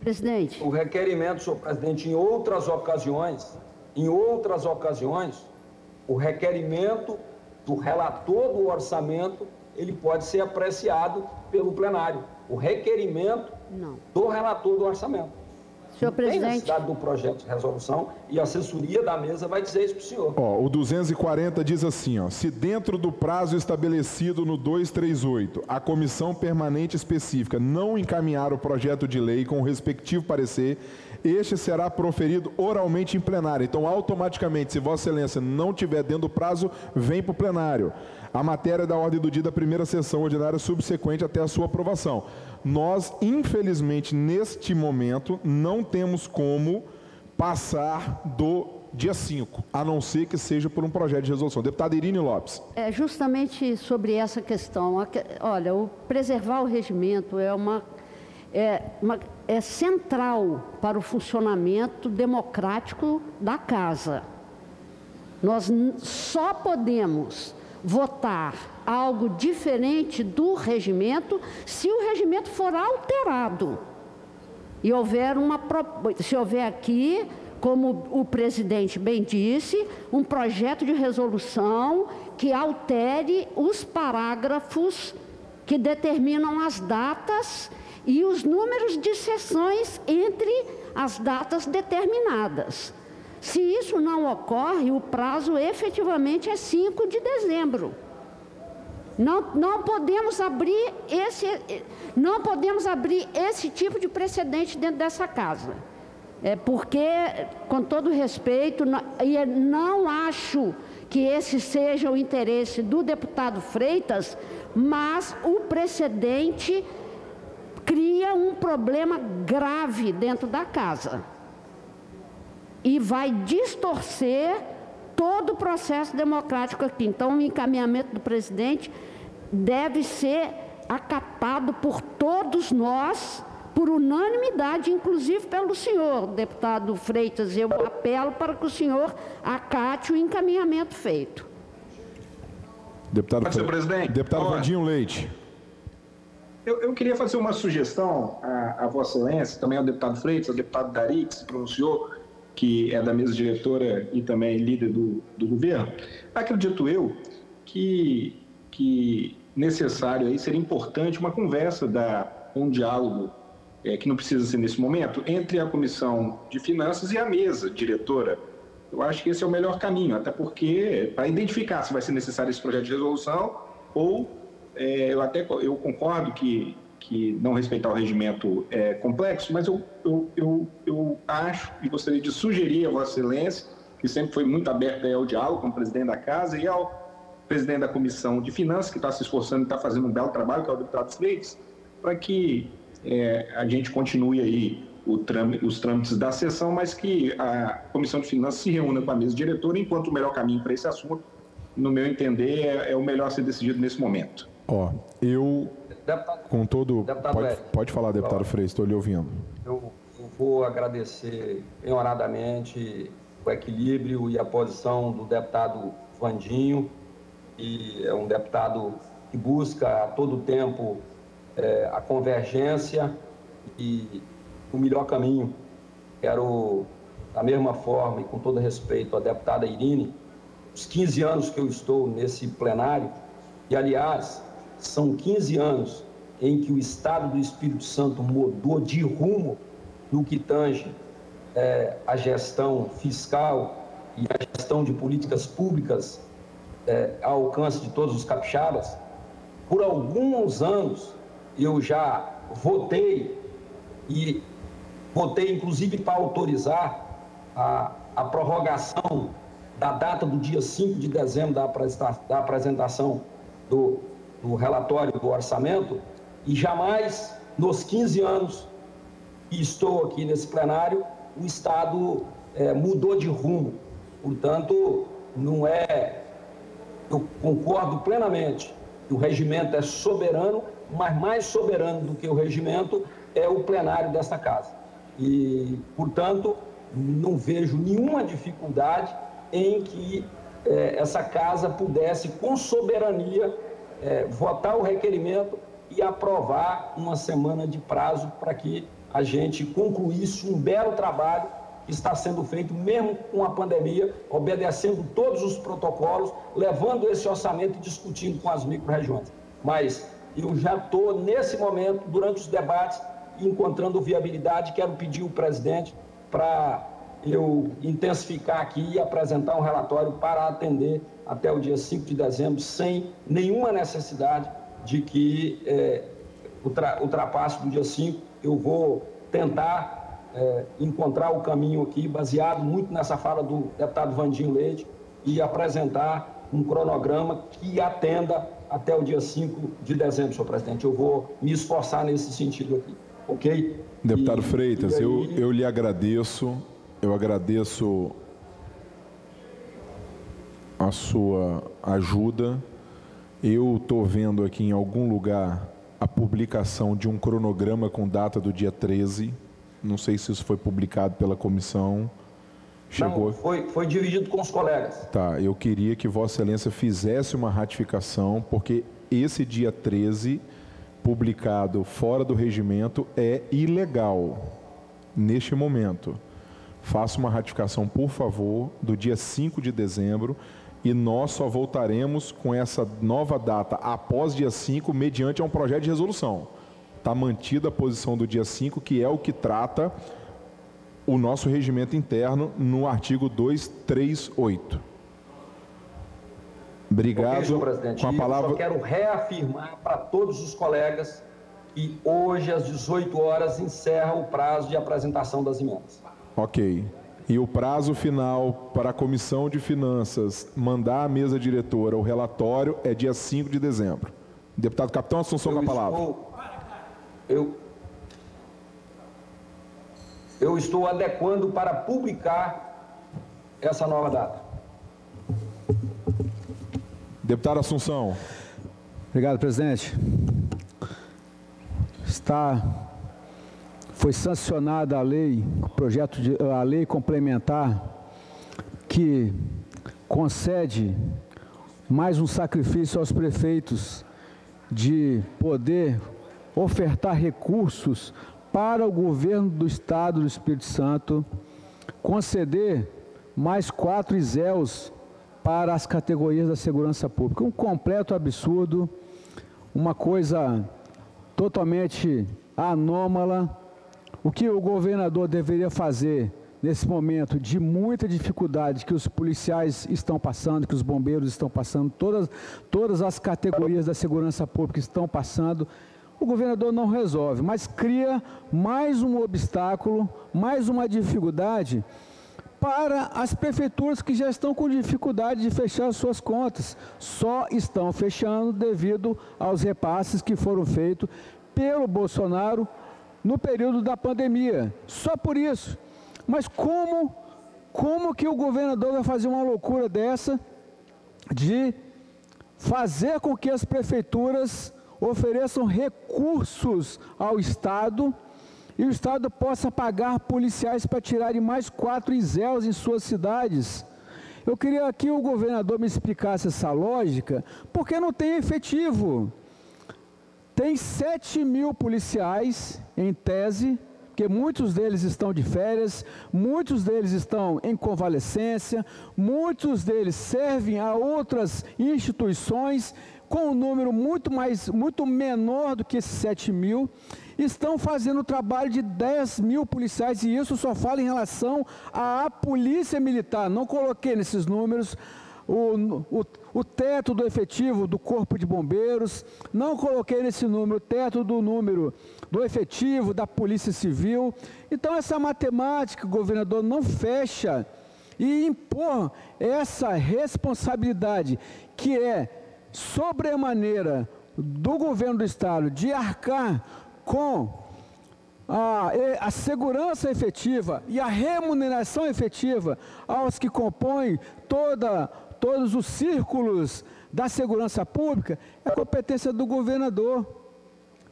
Presidente. O requerimento, senhor presidente, em outras ocasiões, o requerimento do relator do orçamento, ele pode ser apreciado pelo plenário. O requerimento do relator do orçamento. Senhor presidente. Tem necessidade do projeto de resolução e a assessoria da mesa vai dizer isso para o senhor. O 240 diz assim, se dentro do prazo estabelecido no 238, a comissão permanente específica não encaminhar o projeto de lei com o respectivo parecer, este será proferido oralmente em plenário. Então, automaticamente, se Vossa Excelência não tiver dentro do prazo, vem para o plenário. A matéria da ordem do dia da primeira sessão ordinária subsequente até a sua aprovação. Nós, infelizmente, neste momento, não temos como passar do dia 5, a não ser que seja por um projeto de resolução. Deputada Irine Lopes. Justamente sobre essa questão. Olha, preservar o regimento é central para o funcionamento democrático da Casa. Nós só podemos votar algo diferente do regimento se o regimento for alterado e se houver aqui, como o presidente bem disse, um projeto de resolução que altere os parágrafos que determinam as datas e os números de sessões entre as datas determinadas. Se isso não ocorre, o prazo efetivamente é 5 de dezembro. Não podemos abrir esse tipo de precedente dentro dessa casa. Porque, com todo respeito, não acho que esse seja o interesse do deputado Freitas, mas o precedente cria um problema grave dentro da casa e vai distorcer todo o processo democrático aqui. Então, o encaminhamento do presidente deve ser acatado por todos nós, por unanimidade, inclusive pelo senhor deputado Freitas. Eu apelo para que o senhor acate o encaminhamento feito. Deputado, presidente. Deputado Vandinho Leite. Eu queria fazer uma sugestão a Vossa Excelência, também ao deputado Freitas, ao deputado Dari, que se pronunciou, que é da mesa diretora e também líder do governo. Acredito eu que necessário aí seria importante uma conversa, um diálogo, que não precisa ser nesse momento, entre a Comissão de Finanças e a mesa diretora. Eu acho que esse é o melhor caminho, até porque, para identificar se vai ser necessário esse projeto de resolução ou, eu concordo que não respeitar o regimento é complexo, mas eu acho e gostaria de sugerir a Vossa Excelência, que sempre foi muito aberta ao diálogo com o presidente da Casa e ao presidente da Comissão de Finanças, que está se esforçando e está fazendo um belo trabalho, que é o deputado Freitas, para que a gente continue aí os trâmites da sessão, mas que a Comissão de Finanças se reúna com a mesa diretora, enquanto o melhor caminho para esse assunto, no meu entender, é o melhor a ser decidido nesse momento. Com todo... Pode falar, deputado Freitas, estou lhe ouvindo. Eu vou agradecer penhoradamente o equilíbrio e a posição do deputado Vandinho, que é um deputado que busca a todo tempo a convergência e o melhor caminho. Quero, da mesma forma e com todo respeito à deputada Irine, os 15 anos que eu estou nesse plenário, e aliás, são 15 anos em que o Estado do Espírito Santo mudou de rumo no que tange a gestão fiscal e a gestão de políticas públicas ao alcance de todos os capixabas. Por alguns anos eu já votei inclusive para autorizar a prorrogação da data do dia 5 de dezembro da apresentação do relatório do orçamento, e jamais, nos 15 anos que estou aqui nesse plenário, o Estado mudou de rumo. Portanto, eu concordo plenamente que o regimento é soberano, mas mais soberano do que o regimento é o plenário desta casa. E, portanto, não vejo nenhuma dificuldade em que essa casa pudesse, com soberania, votar o requerimento e aprovar uma semana de prazo para que a gente concluísse um belo trabalho que está sendo feito, mesmo com a pandemia, obedecendo todos os protocolos, levando esse orçamento e discutindo com as micro-regiões. Mas eu já estou, nesse momento, durante os debates, encontrando viabilidade. Quero pedir ao presidente para eu intensificar aqui e apresentar um relatório para atender até o dia 5 de dezembro, sem nenhuma necessidade de que ultrapasse do dia 5. Eu vou tentar encontrar o caminho aqui, baseado muito nessa fala do deputado Vandinho Leite, e apresentar um cronograma que atenda até o dia 5 de dezembro, senhor presidente. Eu vou me esforçar nesse sentido aqui, ok? Deputado Freitas, eu lhe agradeço, eu agradeço a sua ajuda. Eu estou vendo aqui em algum lugar a publicação de um cronograma com data do dia 13, não sei se isso foi publicado pela comissão. Chegou... Não, foi dividido com os colegas. Tá, eu queria que Vossa Excelência fizesse uma ratificação, porque esse dia 13, publicado fora do regimento, é ilegal neste momento. Faça uma ratificação, por favor, do dia 5 de dezembro, e nós só voltaremos com essa nova data após dia 5, mediante um projeto de resolução. Está mantida a posição do dia 5, que é o que trata o nosso regimento interno no artigo 238. Obrigado. Okay, senhor presidente. Com a palavra... Eu só quero reafirmar para todos os colegas que hoje, às 18 horas, encerra o prazo de apresentação das emendas. Ok. e o prazo final para a Comissão de Finanças mandar à mesa diretora o relatório é dia 5 de dezembro. Deputado Capitão Assunção com a palavra. Eu estou adequando para publicar essa nova data. Deputado Assunção. Obrigado, presidente. Foi sancionada a lei, a lei complementar que concede mais um sacrifício aos prefeitos de poder ofertar recursos para o governo do Estado do Espírito Santo, conceder mais 4 ISELs para as categorias da segurança pública. Um completo absurdo, uma coisa totalmente anômala. O que o governador deveria fazer nesse momento de muita dificuldade que os policiais estão passando, que os bombeiros estão passando, todas as categorias da segurança pública estão passando, o governador não resolve, mas cria mais um obstáculo, mais uma dificuldade para as prefeituras que já estão com dificuldade de fechar suas contas. Só estão fechando devido aos repasses que foram feitos pelo Bolsonaro no período da pandemia. Só por isso. Mas como que o governador vai fazer uma loucura dessa de fazer com que as prefeituras ofereçam recursos ao Estado e o Estado possa pagar policiais para tirarem mais 4 ISELs em suas cidades? Eu queria que o governador me explicasse essa lógica, porque não tem efetivo. Tem 7.000 policiais, em tese, porque muitos deles estão de férias, muitos deles estão em convalescência, muitos deles servem a outras instituições com um número muito menor do que esses 7.000, estão fazendo o trabalho de 10.000 policiais, e isso só fala em relação à polícia militar. Não coloquei nesses números o teto do efetivo do Corpo de Bombeiros, não coloquei nesse número o teto do número do efetivo da Polícia Civil. Então essa matemática, governador, não fecha, e impor essa responsabilidade que é sobremaneira do governo do Estado de arcar com a segurança efetiva e a remuneração efetiva aos que compõem todos os círculos da segurança pública, é competência do governador,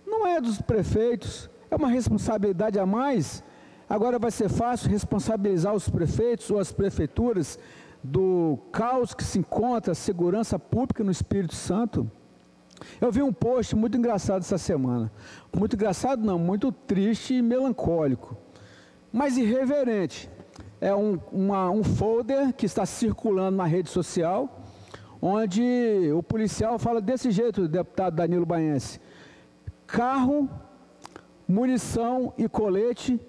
não é dos prefeitos, é uma responsabilidade a mais. Agora vai ser fácil responsabilizar os prefeitos ou as prefeituras do caos que se encontra a segurança pública no Espírito Santo. Eu vi um post muito engraçado essa semana, muito engraçado não, muito triste e melancólico, mas irreverente. É um folder que está circulando na rede social, onde o policial fala desse jeito, o deputado Danilo Baense: carro, munição e colete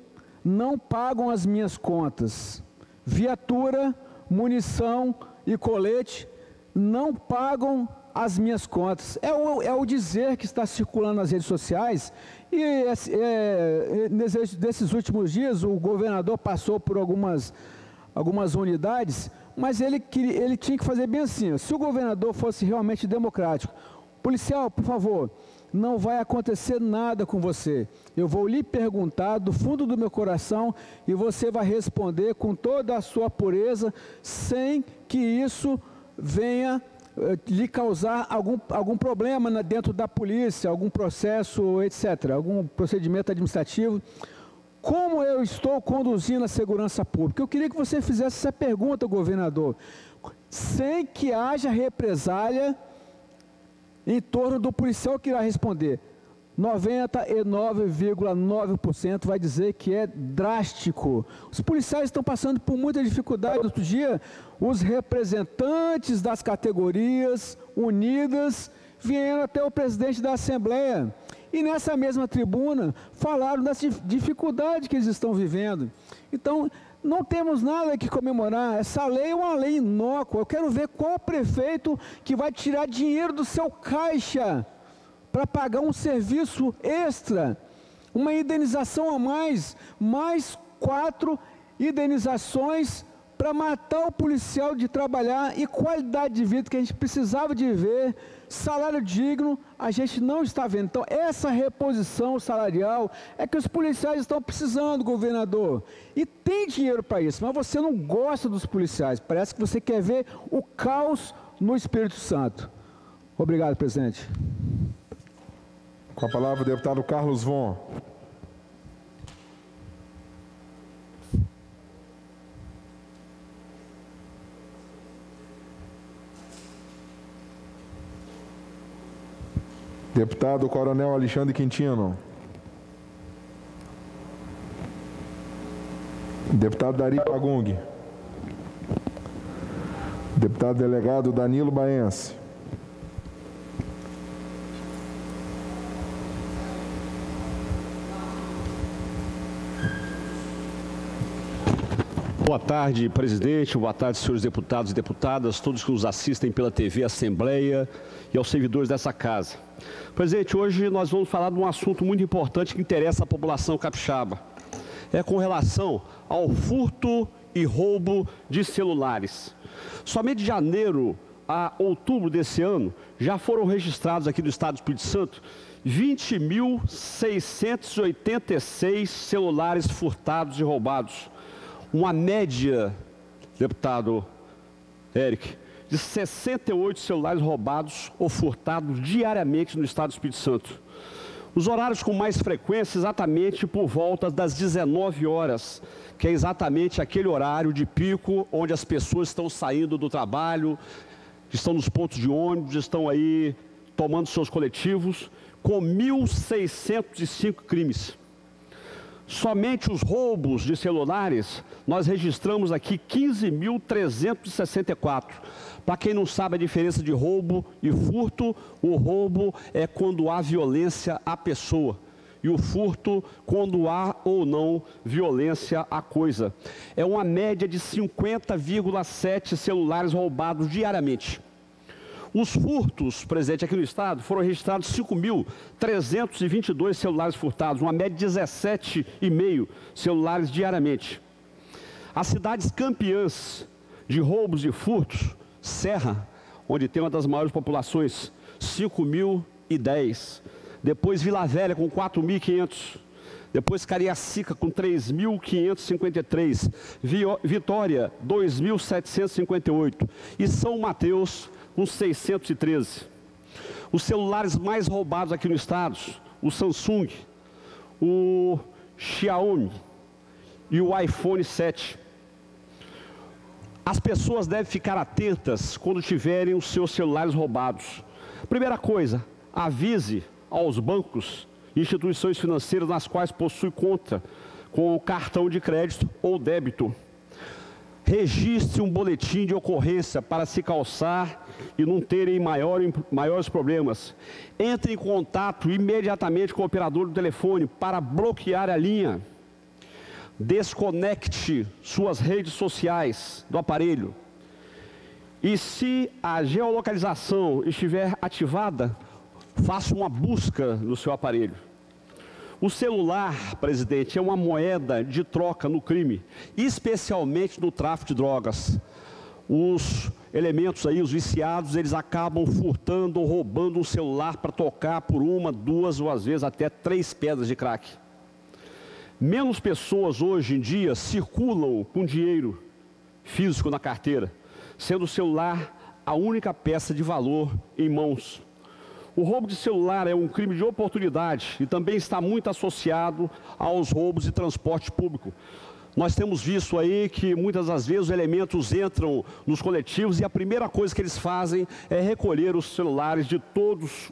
não pagam as minhas contas. Viatura, munição e colete não pagam as minhas contas. É o dizer que está circulando nas redes sociais. E nesses últimos dias o governador passou por algumas unidades, mas ele tinha que fazer bem assim. Se o governador fosse realmente democrático: policial, por favor, não vai acontecer nada com você. Eu vou lhe perguntar do fundo do meu coração e você vai responder com toda a sua pureza, sem que isso venha lhe causar algum problema dentro da polícia, algum processo, etc., algum procedimento administrativo. Como eu estou conduzindo a segurança pública? Eu queria que você fizesse essa pergunta, governador, sem que haja represália em torno do policial que irá responder. 99,9% vai dizer que é drástico. Os policiais estão passando por muita dificuldade. Outro dia, os representantes das categorias unidas vieram até o presidente da Assembleia e nessa mesma tribuna falaram das dificuldades que eles estão vivendo. Então, não temos nada que comemorar. Essa lei é uma lei inócua. Eu quero ver qual prefeito que vai tirar dinheiro do seu caixa para pagar um serviço extra, uma indenização a mais 4 indenizações para matar o policial de trabalhar e qualidade de vida que a gente precisava de ver, salário digno, a gente não está vendo. Então, essa reposição salarial é que os policiais estão precisando, governador. E tem dinheiro para isso, mas você não gosta dos policiais. Parece que você quer ver o caos no Espírito Santo. Obrigado, presidente. Com a palavra o deputado Carlos Von. Deputado Coronel Alexandre Quintino. Deputado Dari Pagung. Deputado delegado Danilo Baense. Boa tarde, presidente. Boa tarde, senhores deputados e deputadas, todos que nos assistem pela TV Assembleia e aos servidores dessa casa. Presidente, hoje nós vamos falar de um assunto muito importante que interessa a população capixaba. É com relação ao furto e roubo de celulares. Somente de janeiro a outubro desse ano, já foram registrados aqui no estado do Espírito Santo 20.686 celulares furtados e roubados. Uma média, deputado Eric, de 68 celulares roubados ou furtados diariamente no estado do Espírito Santo. Os horários com mais frequência exatamente por volta das 19 horas, que é exatamente aquele horário de pico onde as pessoas estão saindo do trabalho, estão nos pontos de ônibus, estão aí tomando seus coletivos, com 1.605 crimes. Somente os roubos de celulares, nós registramos aqui 15.364. Para quem não sabe a diferença de roubo e furto, o roubo é quando há violência à pessoa. E o furto, quando há ou não violência à coisa. É uma média de 50,7 celulares roubados diariamente. Os furtos, presidente, aqui no estado, foram registrados 5.322 celulares furtados, uma média de 17,5 celulares diariamente. As cidades campeãs de roubos e furtos, Serra, onde tem uma das maiores populações, 5.010. Depois Vila Velha, com 4.500. Depois Cariacica, com 3.553. Vitória, 2.758. E São Mateus, com 613. Os celulares mais roubados aqui no estado, o Samsung, o Xiaomi e o iPhone 7. As pessoas devem ficar atentas quando tiverem os seus celulares roubados. Primeira coisa, avise aos bancos e instituições financeiras nas quais possui conta com cartão de crédito ou débito. Registre um boletim de ocorrência para se calçar e não terem maiores problemas. Entre em contato imediatamente com o operador do telefone para bloquear a linha. Desconecte suas redes sociais do aparelho. E se a geolocalização estiver ativada, faça uma busca no seu aparelho. O celular, presidente, é uma moeda de troca no crime, especialmente no tráfico de drogas. Os elementos aí, os viciados, eles acabam furtando ou roubando um celular para tocar por uma, duas ou às vezes até 3 pedras de crack. Menos pessoas hoje em dia circulam com dinheiro físico na carteira, sendo o celular a única peça de valor em mãos. O roubo de celular é um crime de oportunidade e também está muito associado aos roubos de transporte público. Nós temos visto aí que muitas das vezes os elementos entram nos coletivos e a primeira coisa que eles fazem é recolher os celulares de todos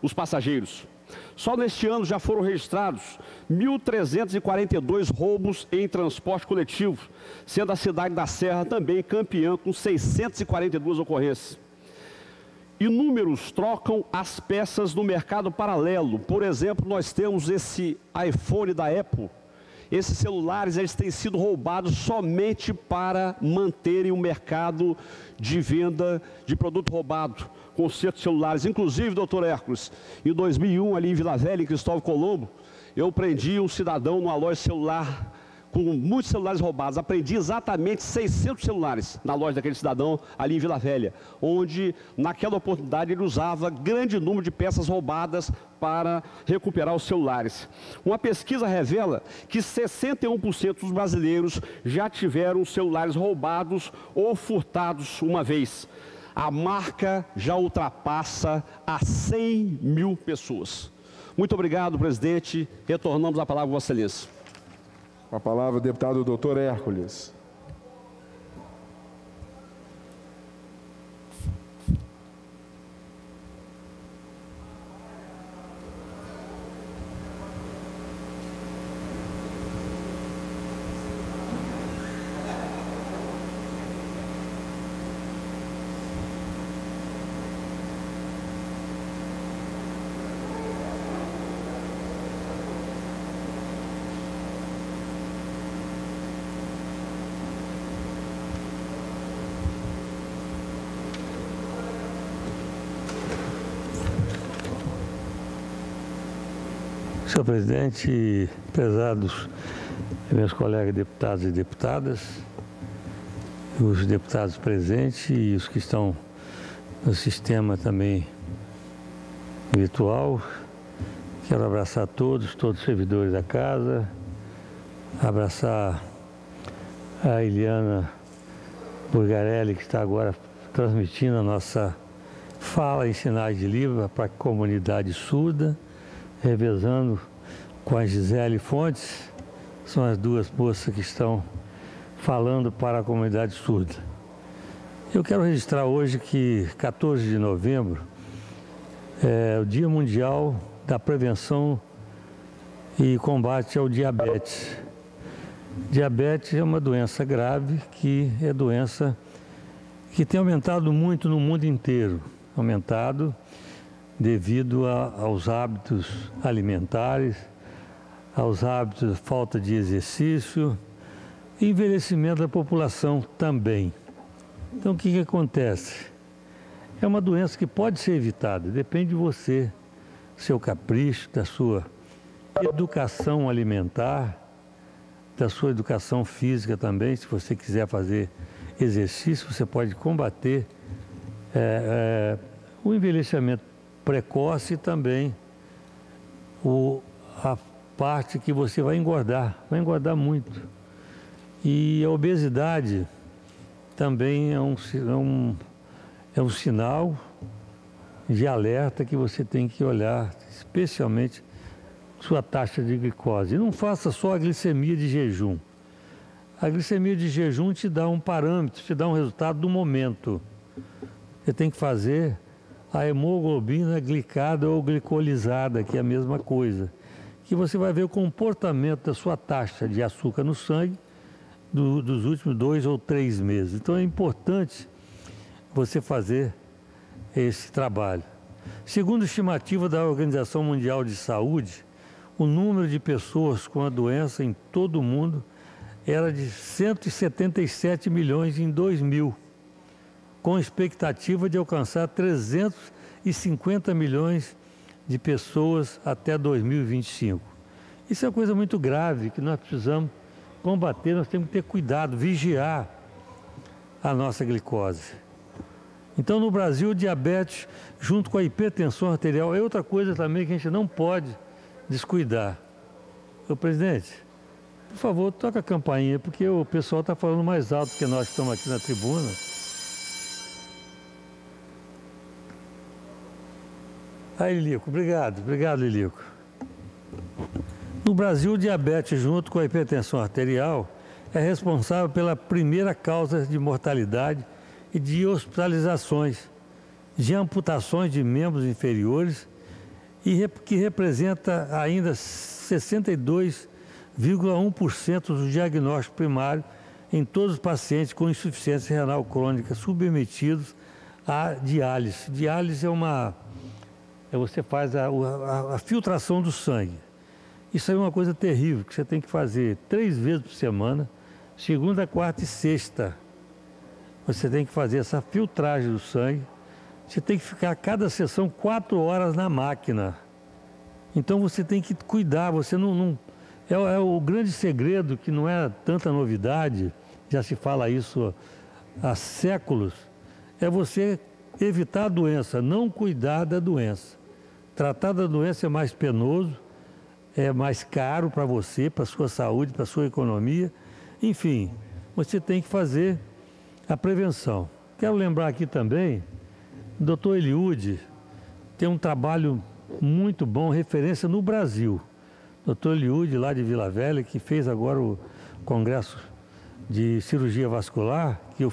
os passageiros. Só neste ano já foram registrados 1.342 roubos em transporte coletivo, sendo a cidade da Serra também campeã com 642 ocorrências. Inúmeros trocam as peças no mercado paralelo. Por exemplo, nós temos esse iPhone da Apple. Esses celulares eles têm sido roubados somente para manterem o mercado de venda de produto roubado, conserto de celulares. Inclusive, doutor Hércules, em 2001, ali em Vila Velha, em Cristóvão Colombo, eu prendi um cidadão numa loja celular por muitos celulares roubados. Apreendi exatamente 600 celulares na loja daquele cidadão ali em Vila Velha, onde naquela oportunidade ele usava grande número de peças roubadas para recuperar os celulares. Uma pesquisa revela que 61% dos brasileiros já tiveram celulares roubados ou furtados uma vez. A marca já ultrapassa a 100 mil pessoas. Muito obrigado, presidente. Retornamos a palavra a Vossa Excelência. Com a palavra, o deputado Dr. Hércules. Senhor presidente, prezados meus colegas deputados e deputadas, os deputados presentes e os que estão no sistema também virtual, quero abraçar todos os servidores da casa, abraçar a Eliana Burgarelli, que está agora transmitindo a nossa fala em sinais de Libra para a comunidade surda, revezando com a Gisele Fontes, são as duas moças que estão falando para a comunidade surda. Eu quero registrar hoje que 14 de novembro é o Dia Mundial da Prevenção e Combate ao Diabetes. Diabetes é uma doença grave que é doença que tem aumentado muito no mundo inteiro, aumentado devido aos hábitos alimentares, aos hábitos, falta de exercício e envelhecimento da população também. Então, o que acontece? É uma doença que pode ser evitada, depende de você, seu capricho, da sua educação alimentar, da sua educação física também. Se você quiser fazer exercício, você pode combater o envelhecimento precoce e também a parte que você vai engordar muito. E a obesidade também é um sinal de alerta que você tem que olhar, especialmente sua taxa de glicose. E não faça só a glicemia de jejum. A glicemia de jejum te dá um parâmetro, te dá um resultado do momento. Você tem que fazer a hemoglobina glicada ou glicolizada, que é a mesma coisa, que você vai ver o comportamento da sua taxa de açúcar no sangue dos últimos 2 ou 3 meses. Então é importante você fazer esse trabalho. Segundo a estimativa da Organização Mundial de Saúde, o número de pessoas com a doença em todo o mundo era de 177 milhões em 2000, com expectativa de alcançar 350 milhões de pessoas até 2025. Isso é uma coisa muito grave que nós precisamos combater, nós temos que ter cuidado, vigiar a nossa glicose. Então, no Brasil, o diabetes, junto com a hipertensão arterial, é outra coisa também que a gente não pode descuidar. Ô, presidente, por favor, toca a campainha, porque o pessoal está falando mais alto que nós que estamos aqui na tribuna. Aí, Lilico, obrigado, Lilico. No Brasil, o diabetes, junto com a hipertensão arterial, é responsável pela primeira causa de mortalidade e de hospitalizações, de amputações de membros inferiores, e que representa ainda 62,1% do diagnóstico primário em todos os pacientes com insuficiência renal crônica submetidos à diálise. Diálise você faz a filtração do sangue. Isso é uma coisa terrível, que você tem que fazer 3 vezes por semana, segunda, quarta e sexta. Você tem que fazer essa filtragem do sangue. Você tem que ficar cada sessão 4 horas na máquina. Então você tem que cuidar, você não É o grande segredo, que não é tanta novidade, já se fala isso há séculos, é você evitar a doença, não cuidar da doença. Tratar da doença é mais penoso, é mais caro para você, para a sua saúde, para a sua economia. Enfim, você tem que fazer a prevenção. Quero lembrar aqui também, o doutor Eliúde tem um trabalho muito bom, referência no Brasil. Doutor Eliúde, lá de Vila Velha, que fez agora o Congresso de Cirurgia Vascular, que eu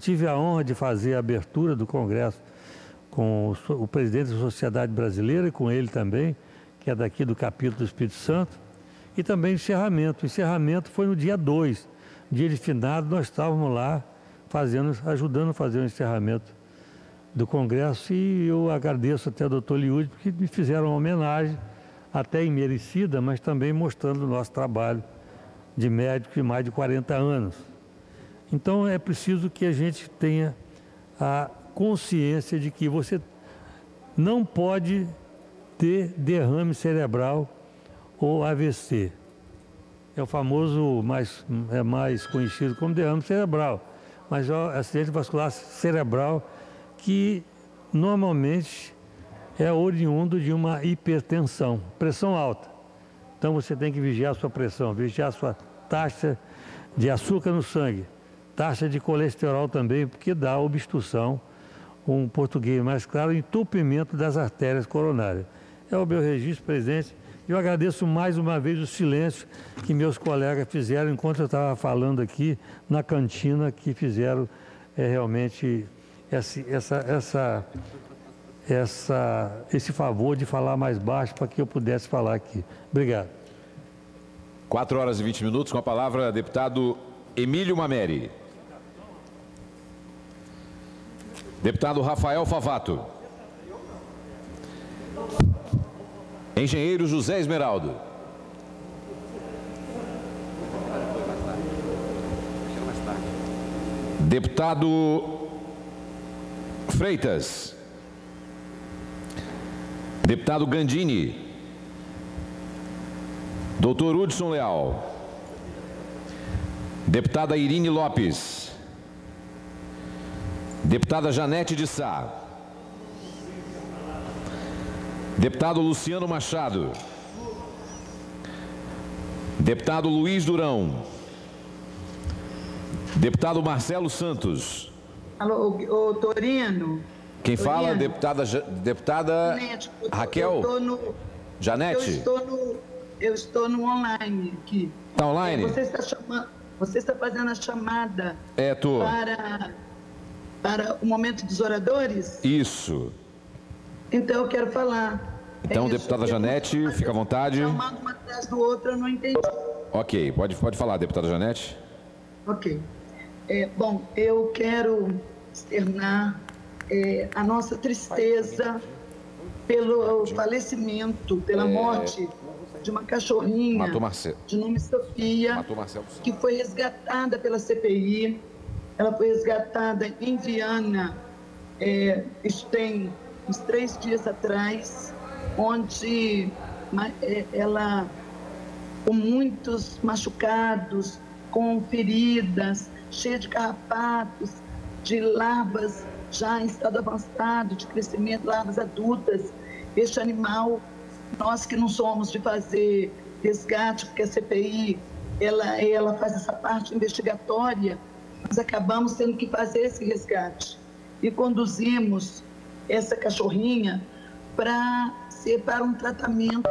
tive a honra de fazer a abertura do Congresso com o presidente da Sociedade Brasileira e com ele também, que é daqui do capítulo do Espírito Santo, e também o encerramento. O encerramento foi no dia 2, dia de finado, nós estávamos lá ajudando a fazer o encerramento do Congresso, e eu agradeço até ao doutor Eliúde, porque me fizeram uma homenagem, até imerecida, mas também mostrando o nosso trabalho de médico de mais de 40 anos. Então é preciso que a gente tenha a consciência de que você não pode ter derrame cerebral ou AVC. É o famoso, mais conhecido como derrame cerebral, mas é o acidente vascular cerebral, que normalmente é oriundo de uma hipertensão, pressão alta. Então você tem que vigiar a sua pressão, vigiar a sua taxa de açúcar no sangue, taxa de colesterol também, porque dá obstrução, um português mais claro, entupimento das artérias coronárias. É o meu registro, presidente. Eu agradeço mais uma vez o silêncio que meus colegas fizeram enquanto eu estava falando aqui na cantina, que fizeram realmente esse favor de falar mais baixo para que eu pudesse falar aqui. Obrigado. 4 horas e 20 minutos, com a palavra deputado Emílio Mameri. Deputado Rafael Favato. Engenheiro José Esmeraldo. Deputado Freitas. Deputado Gandini. Doutor Hudson Leal. Deputada Irine Lopes. Deputada Janete de Sá. Deputado Luciano Machado. Deputado Luiz Durão. Deputado Marcelo Santos. Alô, ô Torino. Quem fala? Deputada Raquel? Janete? Eu estou no online aqui. Está online? Você está fazendo a chamada tô. para o momento dos oradores? Isso. Então eu quero falar. Então, deputada Janete, fica à vontade. Chamando uma atrás do outro, eu não entendi. Ok, pode falar, deputada Janete. Ok. Bom, eu quero externar a nossa tristeza pelo falecimento, pela morte de uma cachorrinha de nome Sofia, que foi resgatada pela CPI. Ela foi resgatada em Viana, isso tem uns 3 dias atrás, onde ela, com muitos machucados, com feridas, cheia de carrapatos, de larvas já em estado avançado de crescimento, larvas adultas. Este animal, nós que não somos de fazer resgate, porque a CPI ela faz essa parte investigatória, nós acabamos tendo que fazer esse resgate e conduzimos essa cachorrinha para um tratamento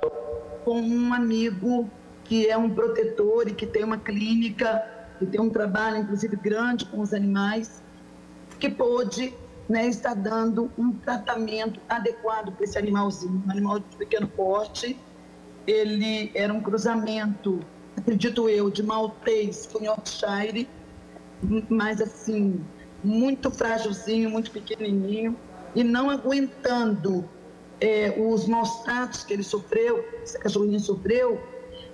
com um amigo que é um protetor e que tem uma clínica, que tem um trabalho, inclusive, grande com os animais, que pôde estar dando um tratamento adequado para esse animalzinho, um animal de pequeno porte. Ele era um cruzamento, acredito eu, de maltês com Yorkshire, mas assim, muito frágilzinho, muito pequenininho, e não aguentando os maus tratos que ele sofreu, essa cachorrinha sofreu,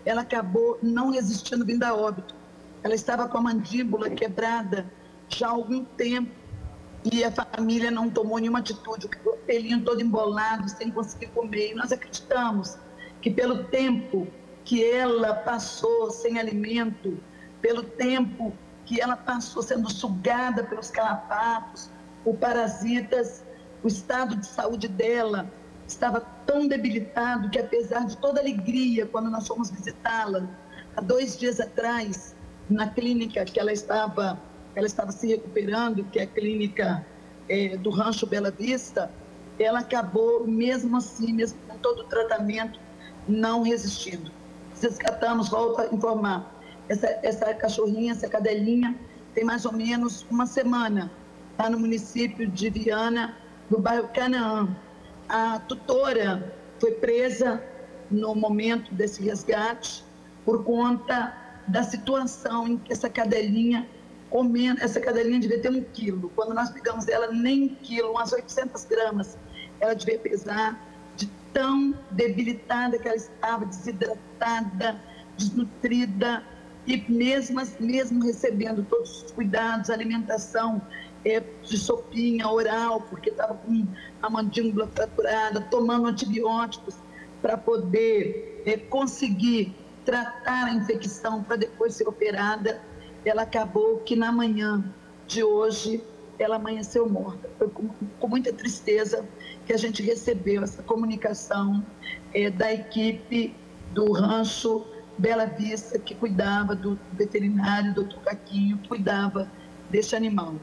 ela acabou não resistindo, vindo a óbito. Ela estava com a mandíbula quebrada já há algum tempo e a família não tomou nenhuma atitude, o pelinho todo embolado, sem conseguir comer. E nós acreditamos que pelo tempo que ela passou sem alimento, pelo tempo que ela passou sendo sugada pelos carrapatos, por parasitas, o estado de saúde dela estava tão debilitado que, apesar de toda a alegria, quando nós fomos visitá-la, há 2 dias atrás, na clínica que ela estava se recuperando, que é a clínica do Rancho Bela Vista, ela acabou, mesmo assim, mesmo com todo o tratamento, não resistindo. Resgatamos, volto a informar, essa cachorrinha, essa cadelinha, tem mais ou menos uma semana, lá no município de Viana, no bairro Canaã. A tutora foi presa no momento desse resgate por conta da situação em que essa cadelinha devia ter 1 quilo. Quando nós pegamos ela, nem 1 quilo, umas 800 gramas, ela devia pesar, de tão debilitada que ela estava, desidratada, desnutrida, e mesmo recebendo todos os cuidados, alimentação de sopinha oral, porque estava com a mandíbula fraturada, tomando antibióticos para poder conseguir tratar a infecção para depois ser operada, ela acabou que na manhã de hoje ela amanheceu morta. Foi com muita tristeza que a gente recebeu essa comunicação da equipe do Rancho Bela Vista, que cuidava do veterinário, doutor Caquinho, que cuidava desse animal.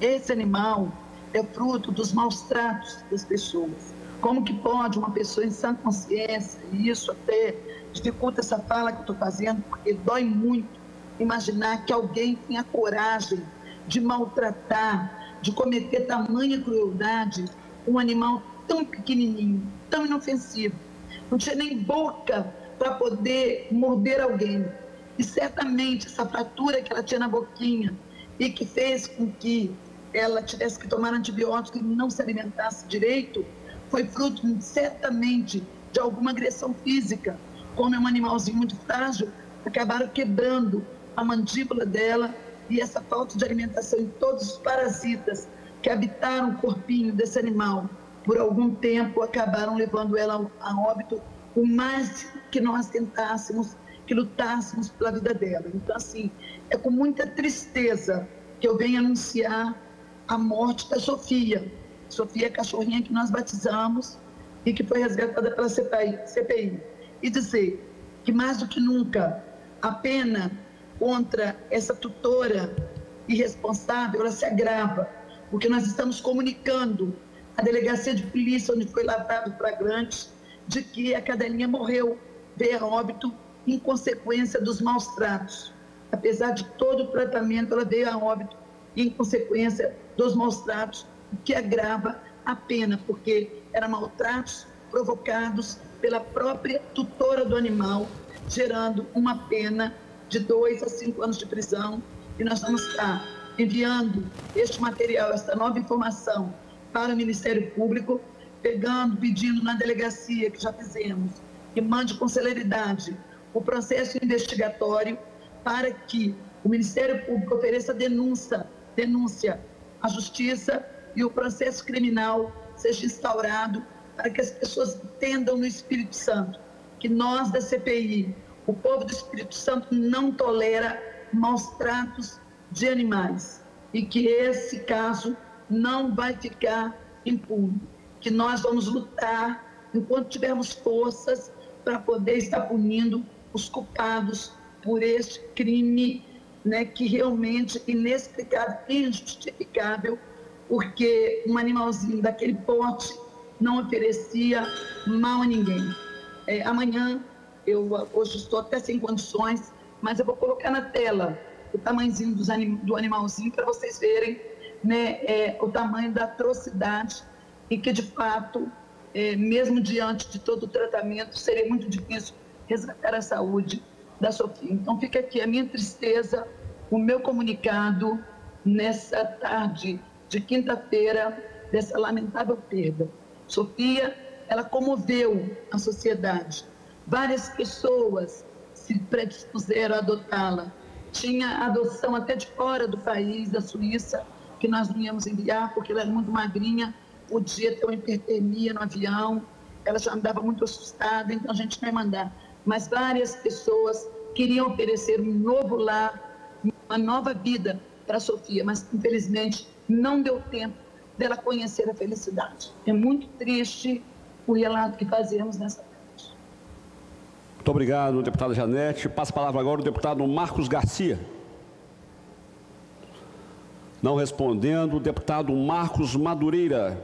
Esse animal é fruto dos maus tratos das pessoas. Como que pode uma pessoa em sã consciência, e isso até dificulta essa fala que eu estou fazendo, porque dói muito imaginar que alguém tenha coragem de maltratar, de cometer tamanha crueldade um animal tão pequenininho, tão inofensivo. Não tinha nem boca para poder morder alguém. E certamente essa fratura que ela tinha na boquinha e que fez com que ela tivesse que tomar antibiótico e não se alimentasse direito, foi fruto certamente de alguma agressão física. Como é um animalzinho muito frágil, acabaram quebrando a mandíbula dela, e essa falta de alimentação em todos os parasitas que habitaram o corpinho desse animal por algum tempo acabaram levando ela a óbito, por mais que nós tentássemos, que lutássemos pela vida dela. Então, assim, é com muita tristeza que eu venho anunciar a morte da Sofia. Sofia é a cachorrinha que nós batizamos e que foi resgatada pela CPI. E dizer que, mais do que nunca, a pena contra essa tutora irresponsável, ela se agrava, porque nós estamos comunicando à delegacia de polícia, onde foi lavrado o flagrante, de que a cadelinha morreu, veio a óbito em consequência dos maus tratos. Apesar de todo o tratamento, ela veio a óbito em consequência dos maus tratos, o que agrava a pena, porque eram maltratos provocados pela própria tutora do animal, gerando uma pena de 2 a 5 anos de prisão. E nós vamos estar enviando este material, esta nova informação para o Ministério Público, pedindo na delegacia, que já fizemos, que mande com celeridade o processo investigatório para que o Ministério Público ofereça denúncia à Justiça e o processo criminal seja instaurado, para que as pessoas entendam no Espírito Santo que nós da CPI, o povo do Espírito Santo, não tolera maus tratos de animais e que esse caso não vai ficar impune, que nós vamos lutar enquanto tivermos forças para poder estar punindo os culpados por este crime, né, que realmente é inexplicável e injustificável, porque um animalzinho daquele porte não oferecia mal a ninguém. Amanhã, hoje estou até sem condições, mas eu vou colocar na tela o tamanhozinho do animalzinho para vocês verem, né, o tamanho da atrocidade, e que, de fato, mesmo diante de todo o tratamento, seria muito difícil resgatar a saúde da Sofia. Então, fica aqui a minha tristeza, o meu comunicado nessa tarde de quinta-feira, dessa lamentável perda. Sofia, ela comoveu a sociedade. Várias pessoas se predispuseram a adotá-la. Tinha adoção até de fora do país, da Suíça, que nós não íamos enviar, porque ela era muito magrinha, podia ter uma hipertermia no avião, ela já andava muito assustada, então a gente vai mandar. mas várias pessoas queriam oferecer um novo lar, uma nova vida para a Sofia, mas infelizmente não deu tempo dela conhecer a felicidade. É muito triste o relato que fazemos nessa tarde. Muito obrigado, deputada Janete. Passa a palavra agora o deputado Marcos Garcia. Não respondendo, o deputado Marcos Madureira.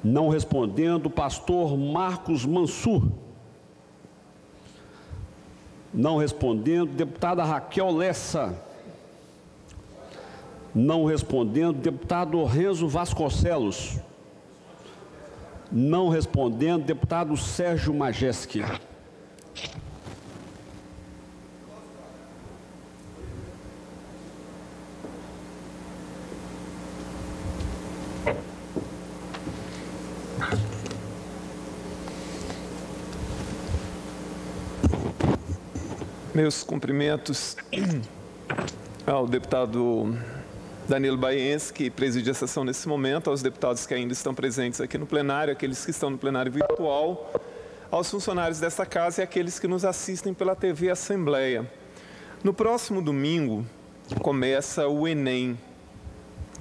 Não respondendo, o pastor Marcos Mansur. Não respondendo, deputada Raquel Lessa. Não respondendo, deputado Renzo Vasconcelos. Não respondendo, deputado Sérgio Majeski. Meus cumprimentos ao deputado Danilo Baiense, que preside a sessão nesse momento, aos deputados que ainda estão presentes aqui no plenário, aqueles que estão no plenário virtual, aos funcionários desta casa e aqueles que nos assistem pela TV Assembleia. No próximo domingo começa o Enem,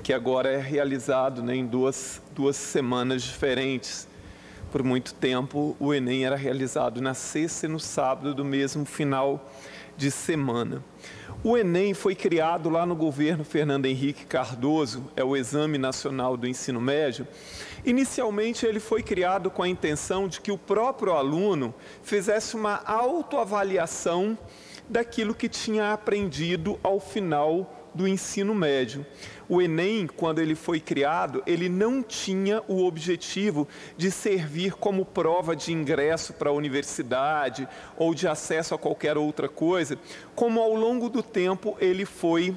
que agora é realizado em duas semanas diferentes. Por muito tempo, o Enem era realizado na sexta e no sábado do mesmo final de semana. O Enem foi criado lá no governo Fernando Henrique Cardoso, é o Exame Nacional do Ensino Médio. Inicialmente, ele foi criado com a intenção de que o próprio aluno fizesse uma autoavaliação daquilo que tinha aprendido ao final do ensino médio. O Enem, quando ele foi criado, ele não tinha o objetivo de servir como prova de ingresso para a universidade ou de acesso a qualquer outra coisa, como ao longo do tempo ele foi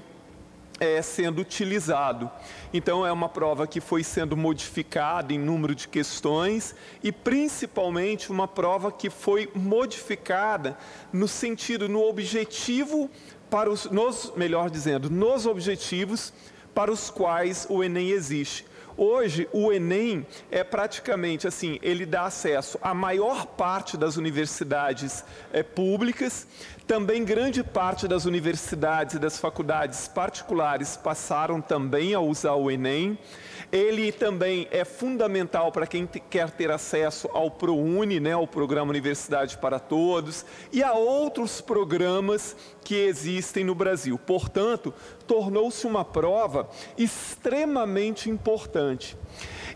sendo utilizado. Então, é uma prova que foi sendo modificada em número de questões e, principalmente, uma prova que foi modificada no sentido, no objetivo, nos objetivos para os quais o Enem existe. Hoje, o Enem é praticamente assim, ele dá acesso à maior parte das universidades públicas, também grande parte das universidades e das faculdades particulares passaram também a usar o Enem. Ele também é fundamental para quem quer ter acesso ao ProUni, né, o Programa Universidade para Todos, e a outros programas que existem no Brasil. Portanto, tornou-se uma prova extremamente importante.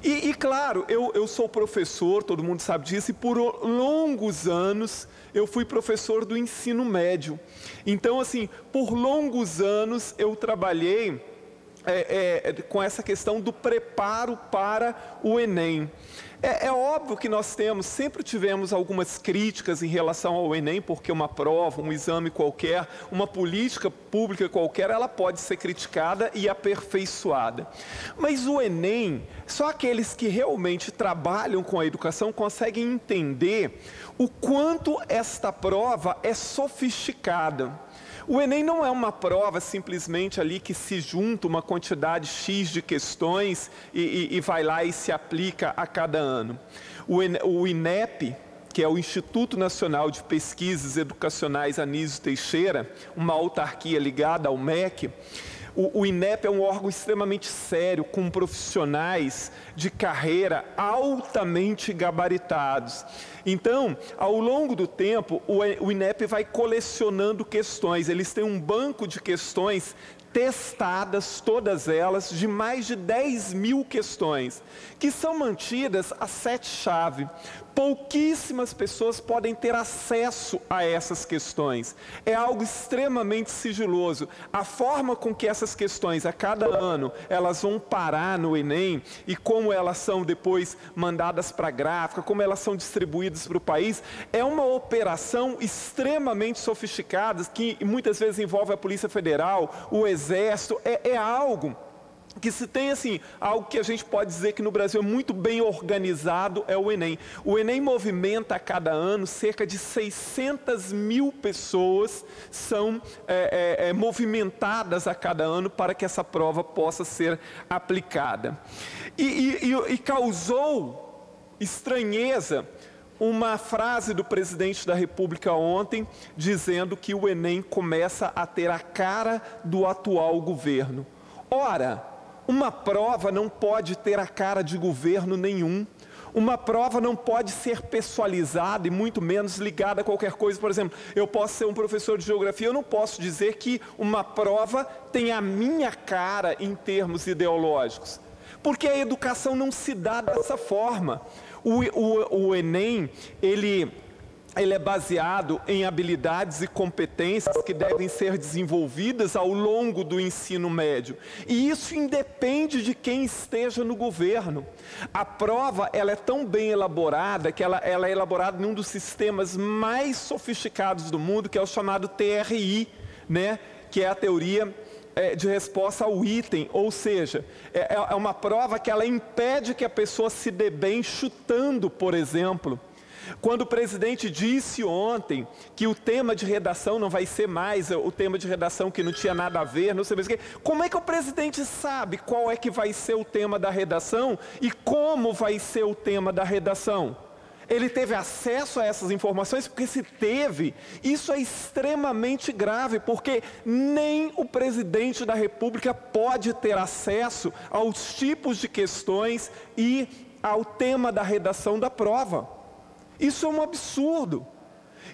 E claro, eu sou professor, todo mundo sabe disso, e por longos anos eu fui professor do ensino médio. Então, assim, por longos anos eu trabalhei com essa questão do preparo para o Enem. É óbvio que nós sempre tivemos algumas críticas em relação ao Enem, porque uma prova, um exame qualquer, uma política pública qualquer, ela pode ser criticada e aperfeiçoada. Mas o Enem, só aqueles que realmente trabalham com a educação conseguem entender o quanto esta prova é sofisticada. O Enem não é uma prova simplesmente ali que se junta uma quantidade X de questões e vai lá e se aplica a cada ano. O INEP, que é o Instituto Nacional de Pesquisas Educacionais Anísio Teixeira, uma autarquia ligada ao MEC, o INEP é um órgão extremamente sério, com profissionais de carreira altamente gabaritados. Então, ao longo do tempo, o INEP vai colecionando questões. Eles têm um banco de questões testadas, todas elas, de mais de 10 mil questões, que são mantidas a 7-chave. Pouquíssimas pessoas podem ter acesso a essas questões. É algo extremamente sigiloso. A forma com que essas questões, a cada ano, elas vão parar no Enem e como elas são depois mandadas para a gráfica, como elas são distribuídas para o país, é uma operação extremamente sofisticada que muitas vezes envolve a Polícia Federal, o Exército. É algo que se tem assim, algo que a gente pode dizer que no Brasil é muito bem organizado, é o Enem. O Enem movimenta a cada ano cerca de 600 mil pessoas são movimentadas a cada ano para que essa prova possa ser aplicada. E causou estranheza uma frase do presidente da República ontem, dizendo que o Enem começa a ter a cara do atual governo. Ora, uma prova não pode ter a cara de governo nenhum. Uma prova não pode ser pessoalizada e muito menos ligada a qualquer coisa. Por exemplo, eu posso ser um professor de geografia, eu não posso dizer que uma prova tem a minha cara em termos ideológicos. Porque a educação não se dá dessa forma. O Enem, ele é baseado em habilidades e competências que devem ser desenvolvidas ao longo do ensino médio. E isso independe de quem esteja no governo. A prova, ela é tão bem elaborada, que ela é elaborada em um dos sistemas mais sofisticados do mundo, que é o chamado TRI, né? Que é a teoria de resposta ao item, ou seja, é uma prova que ela impede que a pessoa se dê bem chutando, por exemplo. Quando o presidente disse ontem que o tema de redação não vai ser mais o tema de redação que não tinha nada a ver, não sei mais o quê, como é que o presidente sabe qual é que vai ser o tema da redação e como vai ser o tema da redação? Ele teve acesso a essas informações? Porque se teve, isso é extremamente grave, porque nem o presidente da República pode ter acesso aos tipos de questões e ao tema da redação da prova. Isso é um absurdo.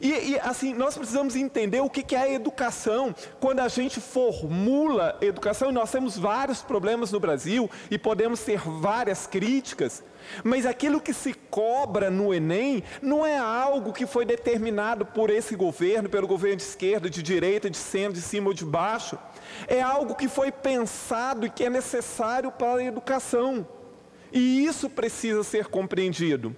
E assim, nós precisamos entender o que é a educação. Quando a gente formula educação, nós temos vários problemas no Brasil e podemos ter várias críticas, mas aquilo que se cobra no Enem não é algo que foi determinado por esse governo, pelo governo de esquerda, de direita, de centro, de cima ou de baixo. É algo que foi pensado e que é necessário para a educação. E isso precisa ser compreendido.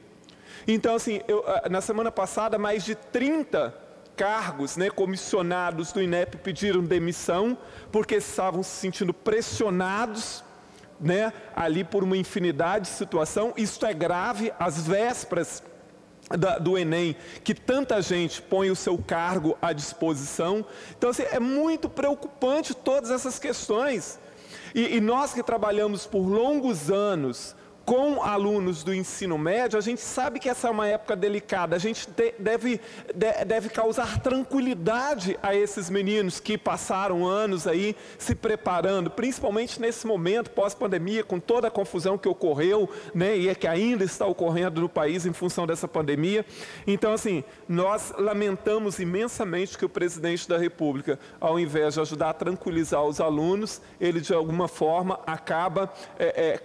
Então, assim, na semana passada, mais de 30 cargos, né, comissionados do INEP pediram demissão, porque estavam se sentindo pressionados, né, ali por uma infinidade de situação. Isso é grave, às vésperas do Enem, que tanta gente põe o seu cargo à disposição. Então, assim, é muito preocupante todas essas questões. E nós que trabalhamos por longos anos com alunos do ensino médio, a gente sabe que essa é uma época delicada. A gente deve causar tranquilidade a esses meninos que passaram anos aí se preparando, principalmente nesse momento pós-pandemia, com toda a confusão que ocorreu, né, e é que ainda está ocorrendo no país em função dessa pandemia. Então, assim, nós lamentamos imensamente que o presidente da República, ao invés de ajudar a tranquilizar os alunos, ele de alguma forma acaba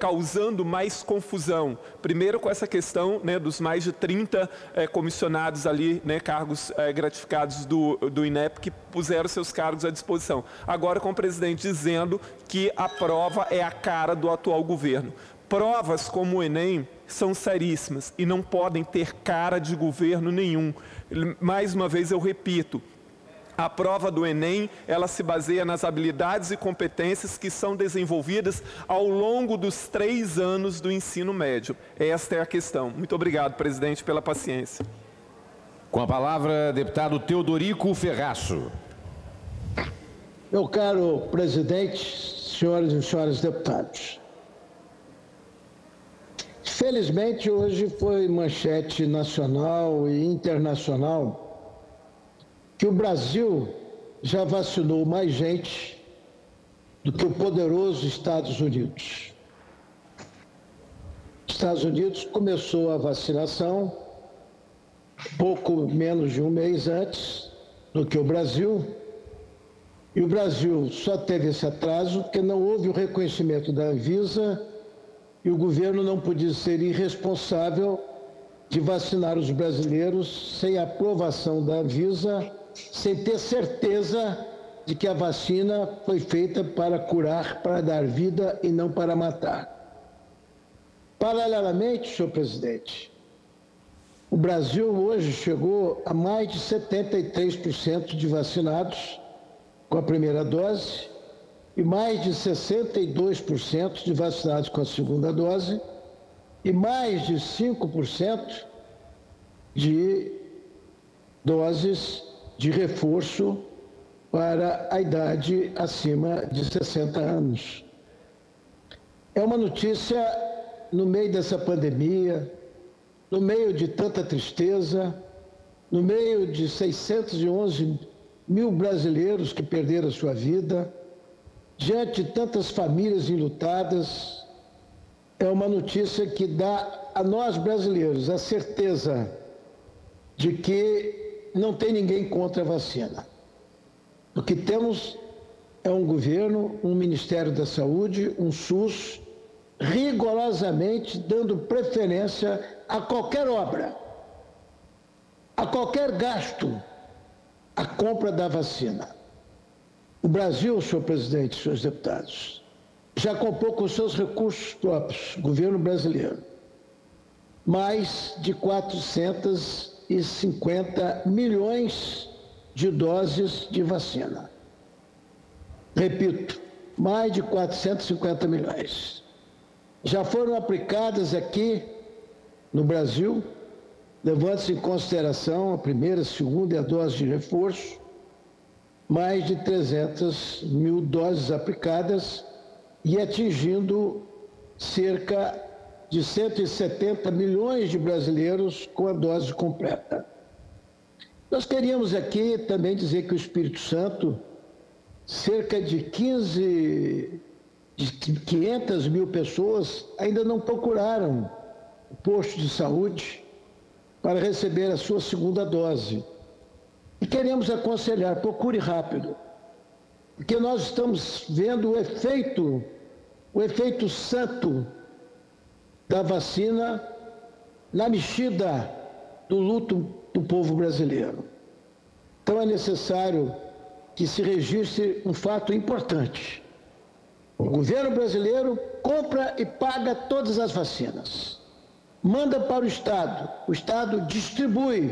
causando mais confusão. Primeiro com essa questão, né, dos mais de 30 comissionados ali, né, cargos gratificados do INEP, que puseram seus cargos à disposição. Agora com o presidente dizendo que a prova é a cara do atual governo. Provas como o Enem são seríssimas e não podem ter cara de governo nenhum. Mais uma vez eu repito, a prova do Enem, ela se baseia nas habilidades e competências que são desenvolvidas ao longo dos 3 anos do ensino médio. Esta é a questão. Muito obrigado, presidente, pela paciência. Com a palavra, deputado Teodorico Ferraço. Meu caro presidente, senhoras e senhores deputados. Felizmente, hoje foi manchete nacional e internacional que o Brasil já vacinou mais gente do que o poderoso Estados Unidos. Estados Unidos começou a vacinação pouco menos de um mês antes do que o Brasil, e o Brasil só teve esse atraso porque não houve o reconhecimento da Anvisa e o governo não podia ser irresponsável de vacinar os brasileiros sem a aprovação da Anvisa, sem ter certeza de que a vacina foi feita para curar, para dar vida e não para matar. Paralelamente, senhor presidente, o Brasil hoje chegou a mais de 73% de vacinados com a primeira dose e mais de 62% de vacinados com a segunda dose e mais de 5% de doses de reforço para a idade acima de 60 anos. É uma notícia no meio dessa pandemia, no meio de tanta tristeza, no meio de 611 mil brasileiros que perderam a sua vida, diante de tantas famílias enlutadas, é uma notícia que dá a nós brasileiros a certeza de que não tem ninguém contra a vacina. O que temos é um governo, um Ministério da Saúde, um SUS, rigorosamente dando preferência a qualquer obra, a qualquer gasto, a compra da vacina. O Brasil, senhor presidente, senhores deputados, já comprou com seus recursos próprios, governo brasileiro, mais de 450 milhões de doses de vacina. Repito, mais de 450 milhões. Já foram aplicadas aqui no Brasil, levando-se em consideração a primeira, a segunda e a dose de reforço, mais de 300 mil doses aplicadas e atingindo cerca de 170 milhões de brasileiros com a dose completa. Nós queríamos aqui também dizer que o Espírito Santo, cerca de 500 mil pessoas ainda não procuraram o posto de saúde para receber a sua segunda dose. E queremos aconselhar, procure rápido, porque nós estamos vendo o efeito santo da vacina na mexida do luto do povo brasileiro. Então é necessário que se registre um fato importante. O governo brasileiro compra e paga todas as vacinas. Manda para o Estado distribui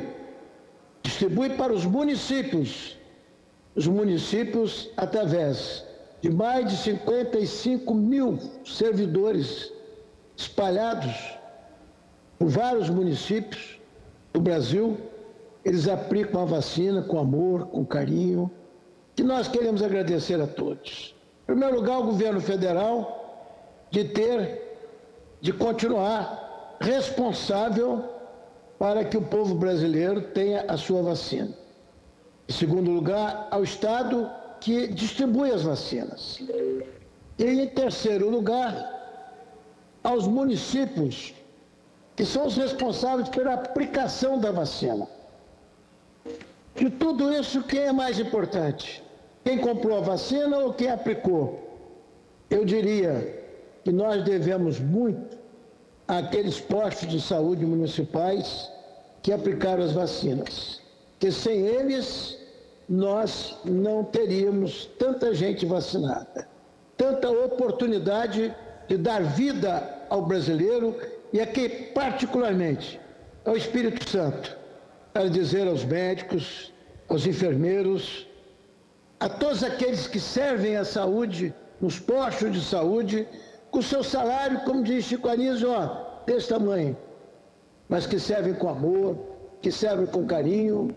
para os municípios através de mais de 55 mil servidores espalhados por vários municípios do Brasil. Eles aplicam a vacina com amor, com carinho, que nós queremos agradecer a todos. Em primeiro lugar, o governo federal de continuar responsável para que o povo brasileiro tenha a sua vacina. Em segundo lugar, ao Estado que distribui as vacinas. E em terceiro lugar, aos municípios que são os responsáveis pela aplicação da vacina. De tudo isso, quem é mais importante? Quem comprou a vacina ou quem aplicou? Eu diria que nós devemos muito àqueles postos de saúde municipais que aplicaram as vacinas, que sem eles nós não teríamos tanta gente vacinada, tanta oportunidade de dar vida ao brasileiro e aqui particularmente ao Espírito Santo, para dizer aos médicos, aos enfermeiros, a todos aqueles que servem a saúde, nos postos de saúde, com seu salário, como diz Chico Anísio, desse tamanho, mas que servem com amor, que servem com carinho,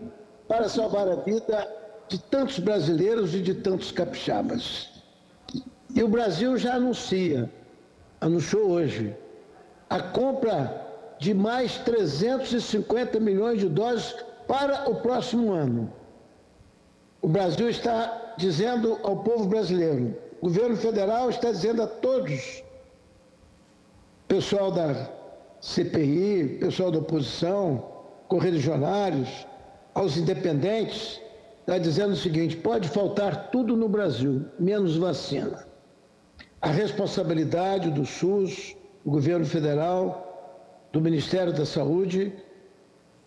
para salvar a vida de tantos brasileiros e de tantos capixabas. E o Brasil já anunciou hoje, a compra de mais 350 milhões de doses para o próximo ano. O Brasil está dizendo ao povo brasileiro, o governo federal está dizendo a todos, pessoal da CPI, pessoal da oposição, correligionários, aos independentes, está dizendo o seguinte: pode faltar tudo no Brasil, menos vacina. A responsabilidade do SUS, do governo federal, do Ministério da Saúde,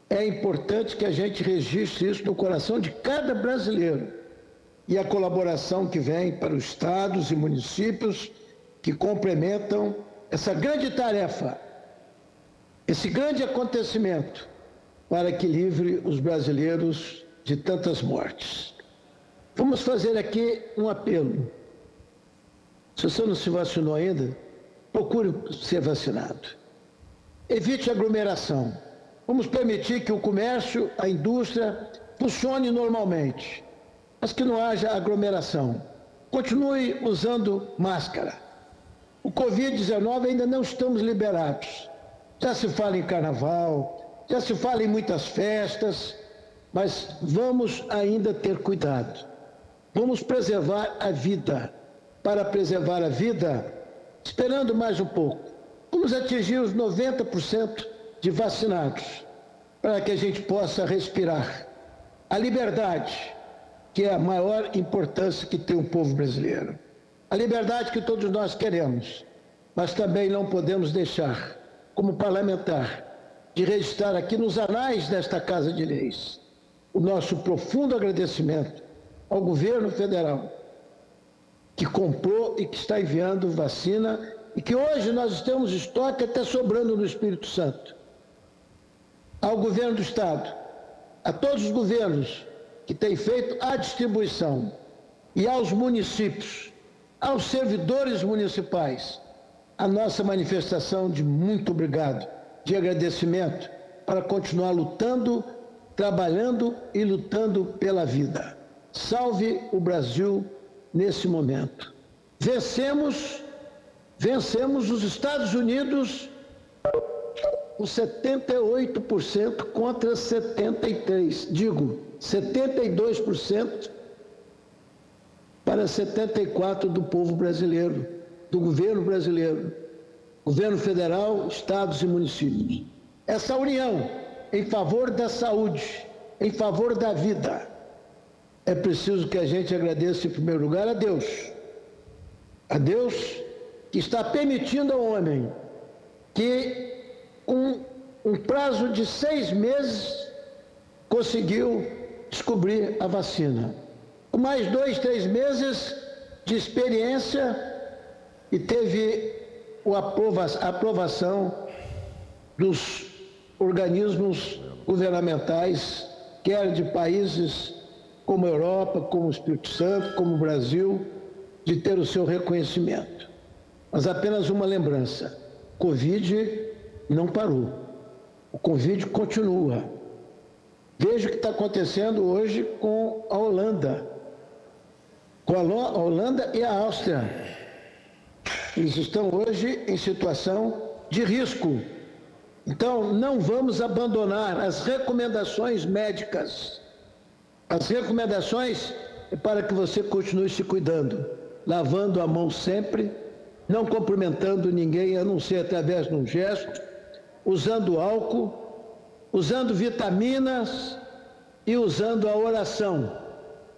é importante que a gente registre isso no coração de cada brasileiro. E a colaboração que vem para os estados e municípios que complementam essa grande tarefa, esse grande acontecimento, para que livre os brasileiros de tantas mortes. Vamos fazer aqui um apelo. Se você não se vacinou ainda, procure ser vacinado. Evite aglomeração. Vamos permitir que o comércio, a indústria, funcione normalmente, mas que não haja aglomeração. Continue usando máscara. O Covid-19 ainda não estamos liberados, já se fala em carnaval, já se fala em muitas festas, mas vamos ainda ter cuidado. Vamos preservar a vida. Para preservar a vida, esperando mais um pouco, vamos atingir os 90% de vacinados, para que a gente possa respirar. A liberdade, que é a maior importância que tem o povo brasileiro. A liberdade que todos nós queremos, mas também não podemos deixar, como parlamentar, de registrar aqui nos anais desta Casa de Leis o nosso profundo agradecimento ao governo federal, que comprou e que está enviando vacina e que hoje nós temos estoque até sobrando no Espírito Santo. Ao governo do Estado, a todos os governos que têm feito a distribuição e aos municípios, aos servidores municipais, a nossa manifestação de muito obrigado, de agradecimento, para continuar lutando, trabalhando e lutando pela vida. Salve o Brasil nesse momento. Vencemos os Estados Unidos com 78% contra 73%, digo, 72% para 74% do povo brasileiro, do governo brasileiro, governo federal, estados e municípios. Essa união em favor da saúde, em favor da vida, é preciso que a gente agradeça em primeiro lugar a Deus que está permitindo ao homem que um prazo de 6 meses conseguiu descobrir a vacina. Com mais 2, 3 meses de experiência e teve a aprovação dos organismos governamentais, quer de países como a Europa, como o Espírito Santo, como o Brasil, de ter o seu reconhecimento. Mas apenas uma lembrança, o Covid não parou, o Covid continua. Veja o que está acontecendo hoje com a Holanda, e a Áustria. Eles estão hoje em situação de risco. Então, não vamos abandonar as recomendações médicas. As recomendações é para que você continue se cuidando, lavando a mão sempre, não cumprimentando ninguém, a não ser através de um gesto, usando álcool, usando vitaminas e usando a oração,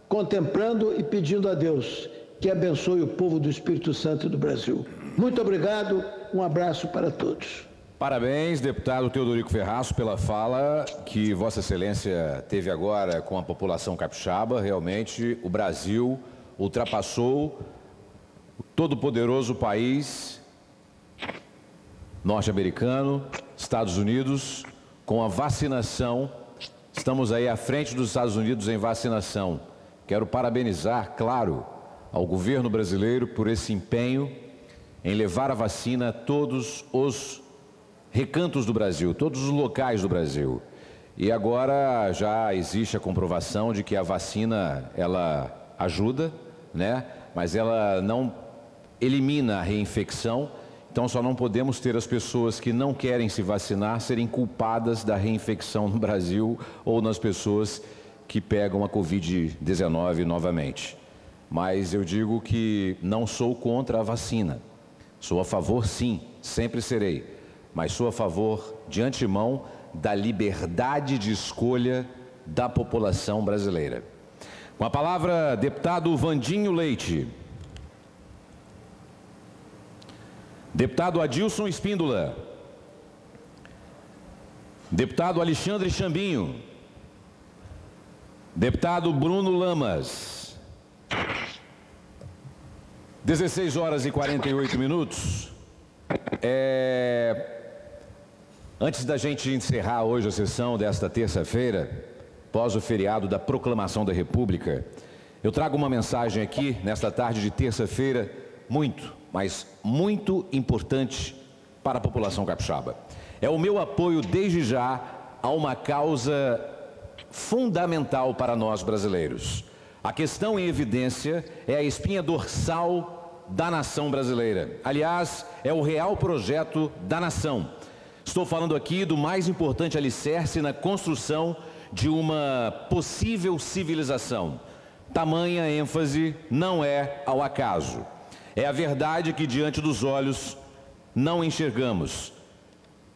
contemplando e pedindo a Deus que abençoe o povo do Espírito Santo do Brasil. Muito obrigado, um abraço para todos. Parabéns, deputado Teodorico Ferraz, pela fala que Vossa Excelência teve agora com a população capixaba. Realmente, o Brasil ultrapassou o todo-poderoso país norte-americano, Estados Unidos, com a vacinação. Estamos aí à frente dos Estados Unidos em vacinação. Quero parabenizar, claro, ao governo brasileiro por esse empenho em levar a vacina a todos os recantos do Brasil, todos os locais do Brasil. E agora já existe a comprovação de que a vacina, ela ajuda, né? Mas ela não elimina a reinfecção. Então só não podemos ter as pessoas que não querem se vacinar serem culpadas da reinfecção no Brasil ou nas pessoas que pegam a Covid-19 novamente. Mas eu digo que não sou contra a vacina. Sou a favor, sim, sempre serei. Mas sou a favor, de antemão, da liberdade de escolha da população brasileira. Com a palavra, deputado Vandinho Leite. Deputado Adilson Espíndola. Deputado Alexandre Chambinho. Deputado Bruno Lamas. 16 horas e 48 minutos. Antes da gente encerrar hoje a sessão desta terça-feira, após o feriado da Proclamação da República, eu trago uma mensagem aqui, nesta tarde de terça-feira, mas muito importante para a população capixaba. É o meu apoio desde já a uma causa fundamental para nós brasileiros. A questão em evidência é a espinha dorsal da nação brasileira. Aliás, é o real projeto da nação. Estou falando aqui do mais importante alicerce na construção de uma possível civilização. Tamanha ênfase não é ao acaso. É a verdade que diante dos olhos não enxergamos.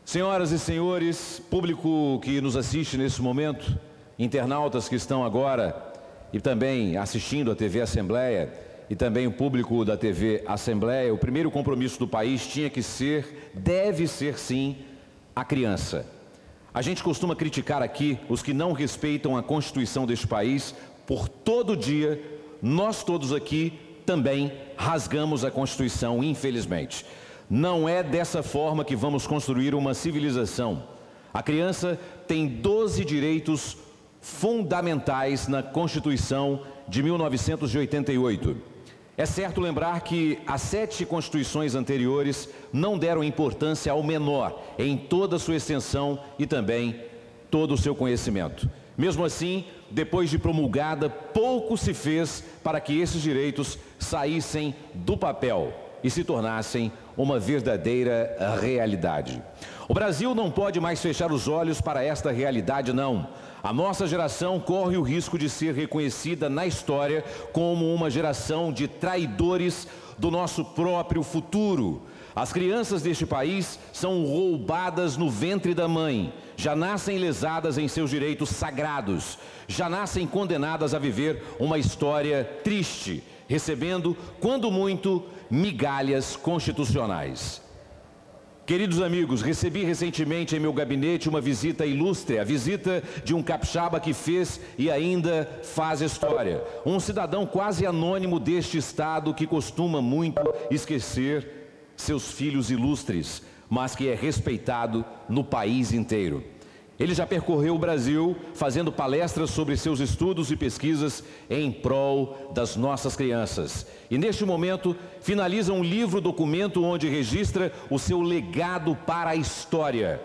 Senhoras e senhores, público que nos assiste nesse momento, internautas que estão agora e também assistindo a TV Assembleia, e também o público da TV Assembleia, o primeiro compromisso do país tinha que ser, deve ser sim, a criança. A gente costuma criticar aqui os que não respeitam a Constituição deste país. Por todo dia, nós todos aqui também rasgamos a Constituição, infelizmente. Não é dessa forma que vamos construir uma civilização. A criança tem 12 direitos fundamentais na Constituição de 1988. É certo lembrar que as 7 constituições anteriores não deram importância ao menor em toda a sua extensão e também todo o seu conhecimento. Mesmo assim, depois de promulgada, pouco se fez para que esses direitos saíssem do papel e se tornassem uma verdadeira realidade. O Brasil não pode mais fechar os olhos para esta realidade, não. A nossa geração corre o risco de ser reconhecida na história como uma geração de traidores do nosso próprio futuro. As crianças deste país são roubadas no ventre da mãe, já nascem lesadas em seus direitos sagrados, já nascem condenadas a viver uma história triste, recebendo, quando muito, migalhas constitucionais. Queridos amigos, recebi recentemente em meu gabinete uma visita ilustre, a visita de um capixaba que fez e ainda faz história. Um cidadão quase anônimo deste estado que costuma muito esquecer seus filhos ilustres, mas que é respeitado no país inteiro. Ele já percorreu o Brasil fazendo palestras sobre seus estudos e pesquisas em prol das nossas crianças. E neste momento finaliza um livro-documento onde registra o seu legado para a história.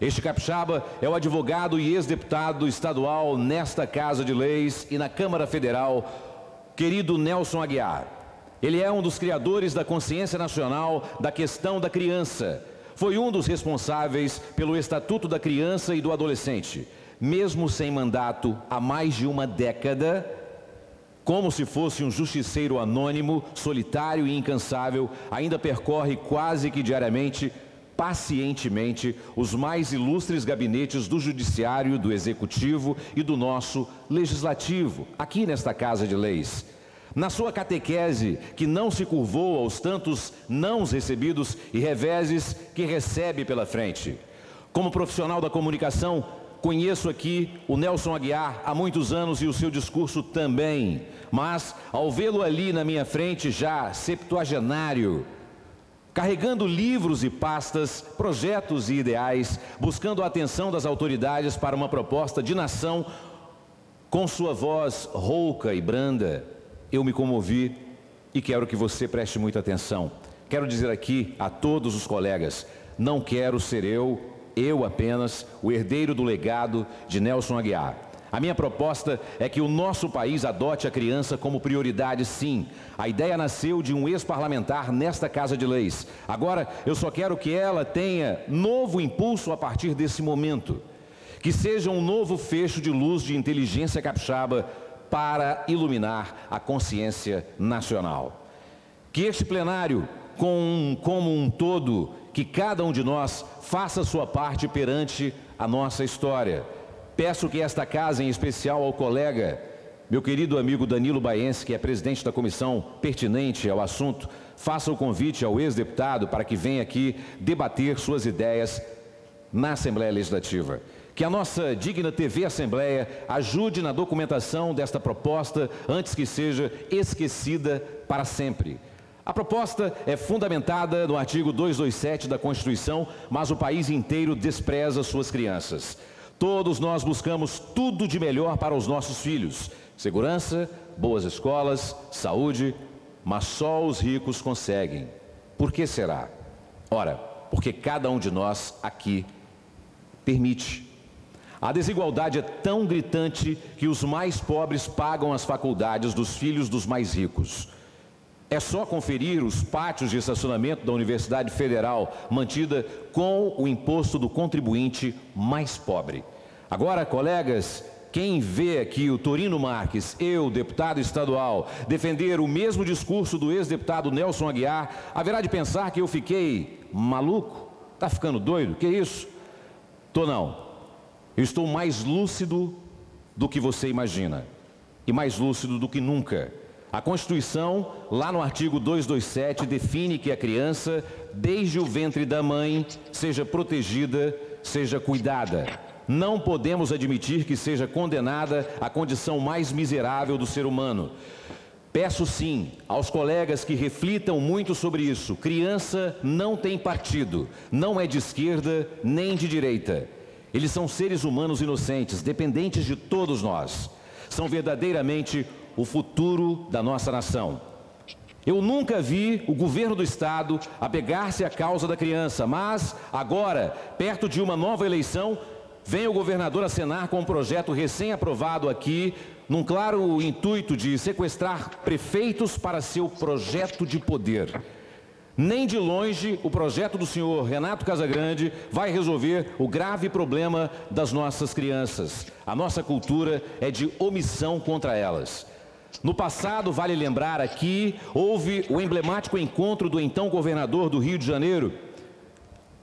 Este capixaba é o advogado e ex-deputado estadual nesta Casa de Leis e na Câmara Federal, querido Nelson Aguiar. Ele é um dos criadores da consciência nacional da questão da criança. Foi um dos responsáveis pelo Estatuto da Criança e do Adolescente. Mesmo sem mandato há mais de uma década, como se fosse um justiceiro anônimo, solitário e incansável, ainda percorre quase que diariamente, pacientemente, os mais ilustres gabinetes do Judiciário, do Executivo e do nosso Legislativo, aqui nesta Casa de Leis. Na sua catequese, que não se curvou aos tantos nãos recebidos e reveses que recebe pela frente. Como profissional da comunicação, conheço aqui o Nelson Aguiar há muitos anos e o seu discurso também. Mas, ao vê-lo ali na minha frente, já septuagenário, carregando livros e pastas, projetos e ideais, buscando a atenção das autoridades para uma proposta de nação, com sua voz rouca e branda, eu me comovi e quero que você preste muita atenção. Quero dizer aqui a todos os colegas, não quero ser eu apenas, o herdeiro do legado de Nelson Aguiar. A minha proposta é que o nosso país adote a criança como prioridade, sim. A ideia nasceu de um ex-parlamentar nesta Casa de Leis. Agora, eu só quero que ela tenha novo impulso a partir desse momento. Que seja um novo fecho de luz de inteligência capixaba para iluminar a consciência nacional. Que este plenário, como um todo, que cada um de nós faça a sua parte perante a nossa história. Peço que esta casa, em especial ao colega, meu querido amigo Danilo Baense, que é presidente da comissão pertinente ao assunto, faça o convite ao ex-deputado para que venha aqui debater suas ideias na Assembleia Legislativa. Que a nossa digna TV Assembleia ajude na documentação desta proposta antes que seja esquecida para sempre. A proposta é fundamentada no artigo 227 da Constituição, mas o país inteiro despreza suas crianças. Todos nós buscamos tudo de melhor para os nossos filhos. Segurança, boas escolas, saúde, mas só os ricos conseguem. Por que será? Ora, porque cada um de nós aqui permite. A desigualdade é tão gritante que os mais pobres pagam as faculdades dos filhos dos mais ricos. É só conferir os pátios de estacionamento da Universidade Federal, mantida com o imposto do contribuinte mais pobre. Agora, colegas, quem vê aqui o Torino Marques, eu, deputado estadual, defender o mesmo discurso do ex-deputado Nelson Aguiar, haverá de pensar que eu fiquei maluco? Tá ficando doido? Que isso? Tô não. Eu estou mais lúcido do que você imagina. E mais lúcido do que nunca. A Constituição, lá no artigo 227, define que a criança, desde o ventre da mãe, seja protegida, seja cuidada. Não podemos admitir que seja condenada à condição mais miserável do ser humano. Peço sim aos colegas que reflitam muito sobre isso. Criança não tem partido, não é de esquerda nem de direita. Eles são seres humanos inocentes, dependentes de todos nós. São verdadeiramente o futuro da nossa nação. Eu nunca vi o governo do Estado apegar-se à causa da criança, mas agora, perto de uma nova eleição, vem o governador acenar com um projeto recém-aprovado aqui, num claro intuito de sequestrar prefeitos para seu projeto de poder. Nem de longe o projeto do senhor Renato Casagrande vai resolver o grave problema das nossas crianças. A nossa cultura é de omissão contra elas. No passado, vale lembrar aqui, houve o emblemático encontro do então governador do Rio de Janeiro,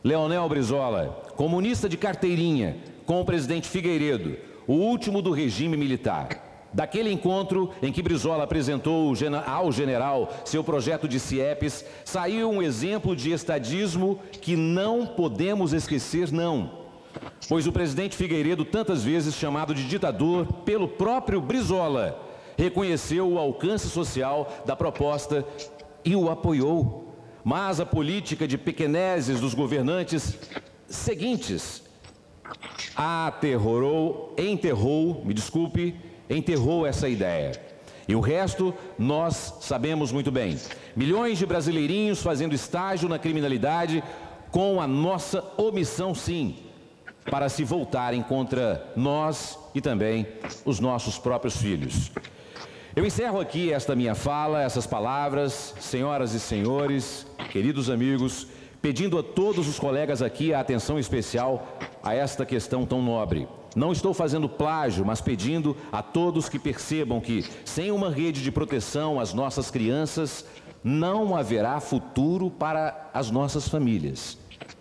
Leonel Brizola, comunista de carteirinha, com o presidente Figueiredo, o último do regime militar. Daquele encontro em que Brizola apresentou ao general seu projeto de CIEPs, saiu um exemplo de estadismo que não podemos esquecer, não. Pois o presidente Figueiredo, tantas vezes chamado de ditador pelo próprio Brizola, reconheceu o alcance social da proposta e o apoiou. Mas a política de pequeneses dos governantes seguintes enterrou essa ideia. E o resto nós sabemos muito bem. Milhões de brasileirinhos fazendo estágio na criminalidade com a nossa omissão, sim, para se voltarem contra nós e também os nossos próprios filhos. Eu encerro aqui esta minha fala, essas palavras, senhoras e senhores, queridos amigos, pedindo a todos os colegas aqui a atenção especial a esta questão tão nobre. Não estou fazendo plágio, mas pedindo a todos que percebam que, sem uma rede de proteção às nossas crianças, não haverá futuro para as nossas famílias,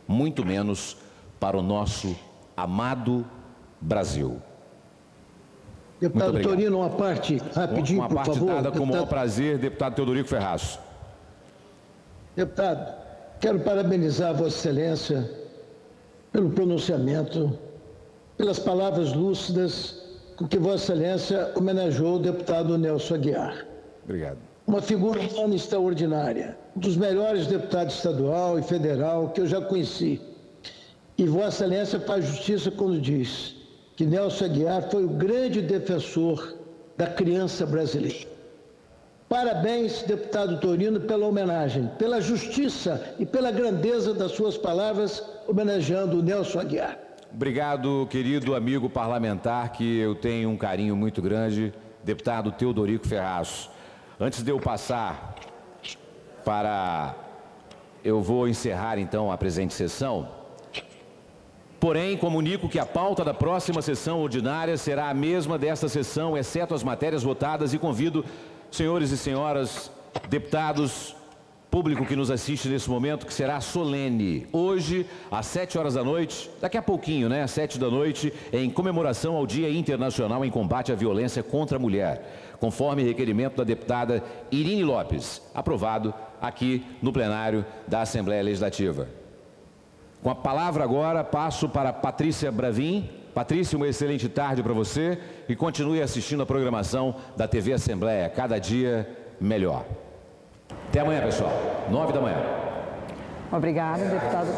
muito menos para o nosso amado Brasil. Deputado Torino, uma parte rapidinho, por favor. Uma parte dada com o maior prazer, deputado Teodorico Ferraz. Deputado, quero parabenizar Vossa Excelência pelo pronunciamento, pelas palavras lúcidas com que Vossa Excelência homenageou o deputado Nelson Aguiar. Obrigado. Uma figura humana extraordinária, um dos melhores deputados estadual e federal que eu já conheci. E Vossa Excelência faz justiça quando diz que Nelson Aguiar foi o grande defensor da criança brasileira. Parabéns, deputado Torino, pela homenagem, pela justiça e pela grandeza das suas palavras, homenageando o Nelson Aguiar. Obrigado, querido amigo parlamentar, que eu tenho um carinho muito grande, deputado Teodorico Ferraz. Antes de eu passar para... Eu vou encerrar, então, a presente sessão. Porém, comunico que a pauta da próxima sessão ordinária será a mesma desta sessão, exceto as matérias votadas, e convido senhores e senhoras deputados, público que nos assiste nesse momento, que será solene. Hoje, às 7 horas da noite, daqui a pouquinho, né, às 7 da noite, em comemoração ao Dia Internacional em Combate à Violência contra a Mulher, conforme requerimento da deputada Irine Lopes, aprovado aqui no plenário da Assembleia Legislativa. Com a palavra agora, passo para Patrícia Bravin. Patrícia, uma excelente tarde para você e continue assistindo a programação da TV Assembleia, cada dia melhor. Até amanhã, pessoal, 9 da manhã. Obrigada, deputado.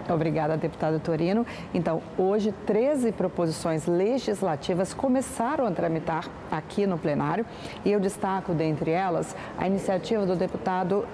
Obrigada, deputado Torino. Então, hoje, 13 proposições legislativas começaram a tramitar aqui no plenário e eu destaco, dentre elas, a iniciativa do deputado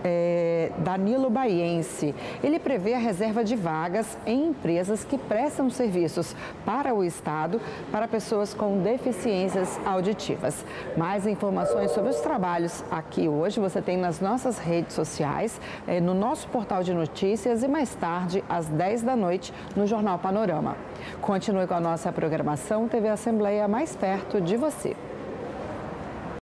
Danilo Baiense. Ele prevê a reserva de vagas em empresas que prestam serviços para o Estado para pessoas com deficiências auditivas. Mais informações sobre os trabalhos aqui hoje você tem nas nossas redes sociais, no nosso portal de notícias e mais tarde, às 10 da noite, no Jornal Panorama. Continue com a nossa programação TV Assembleia mais perto de você.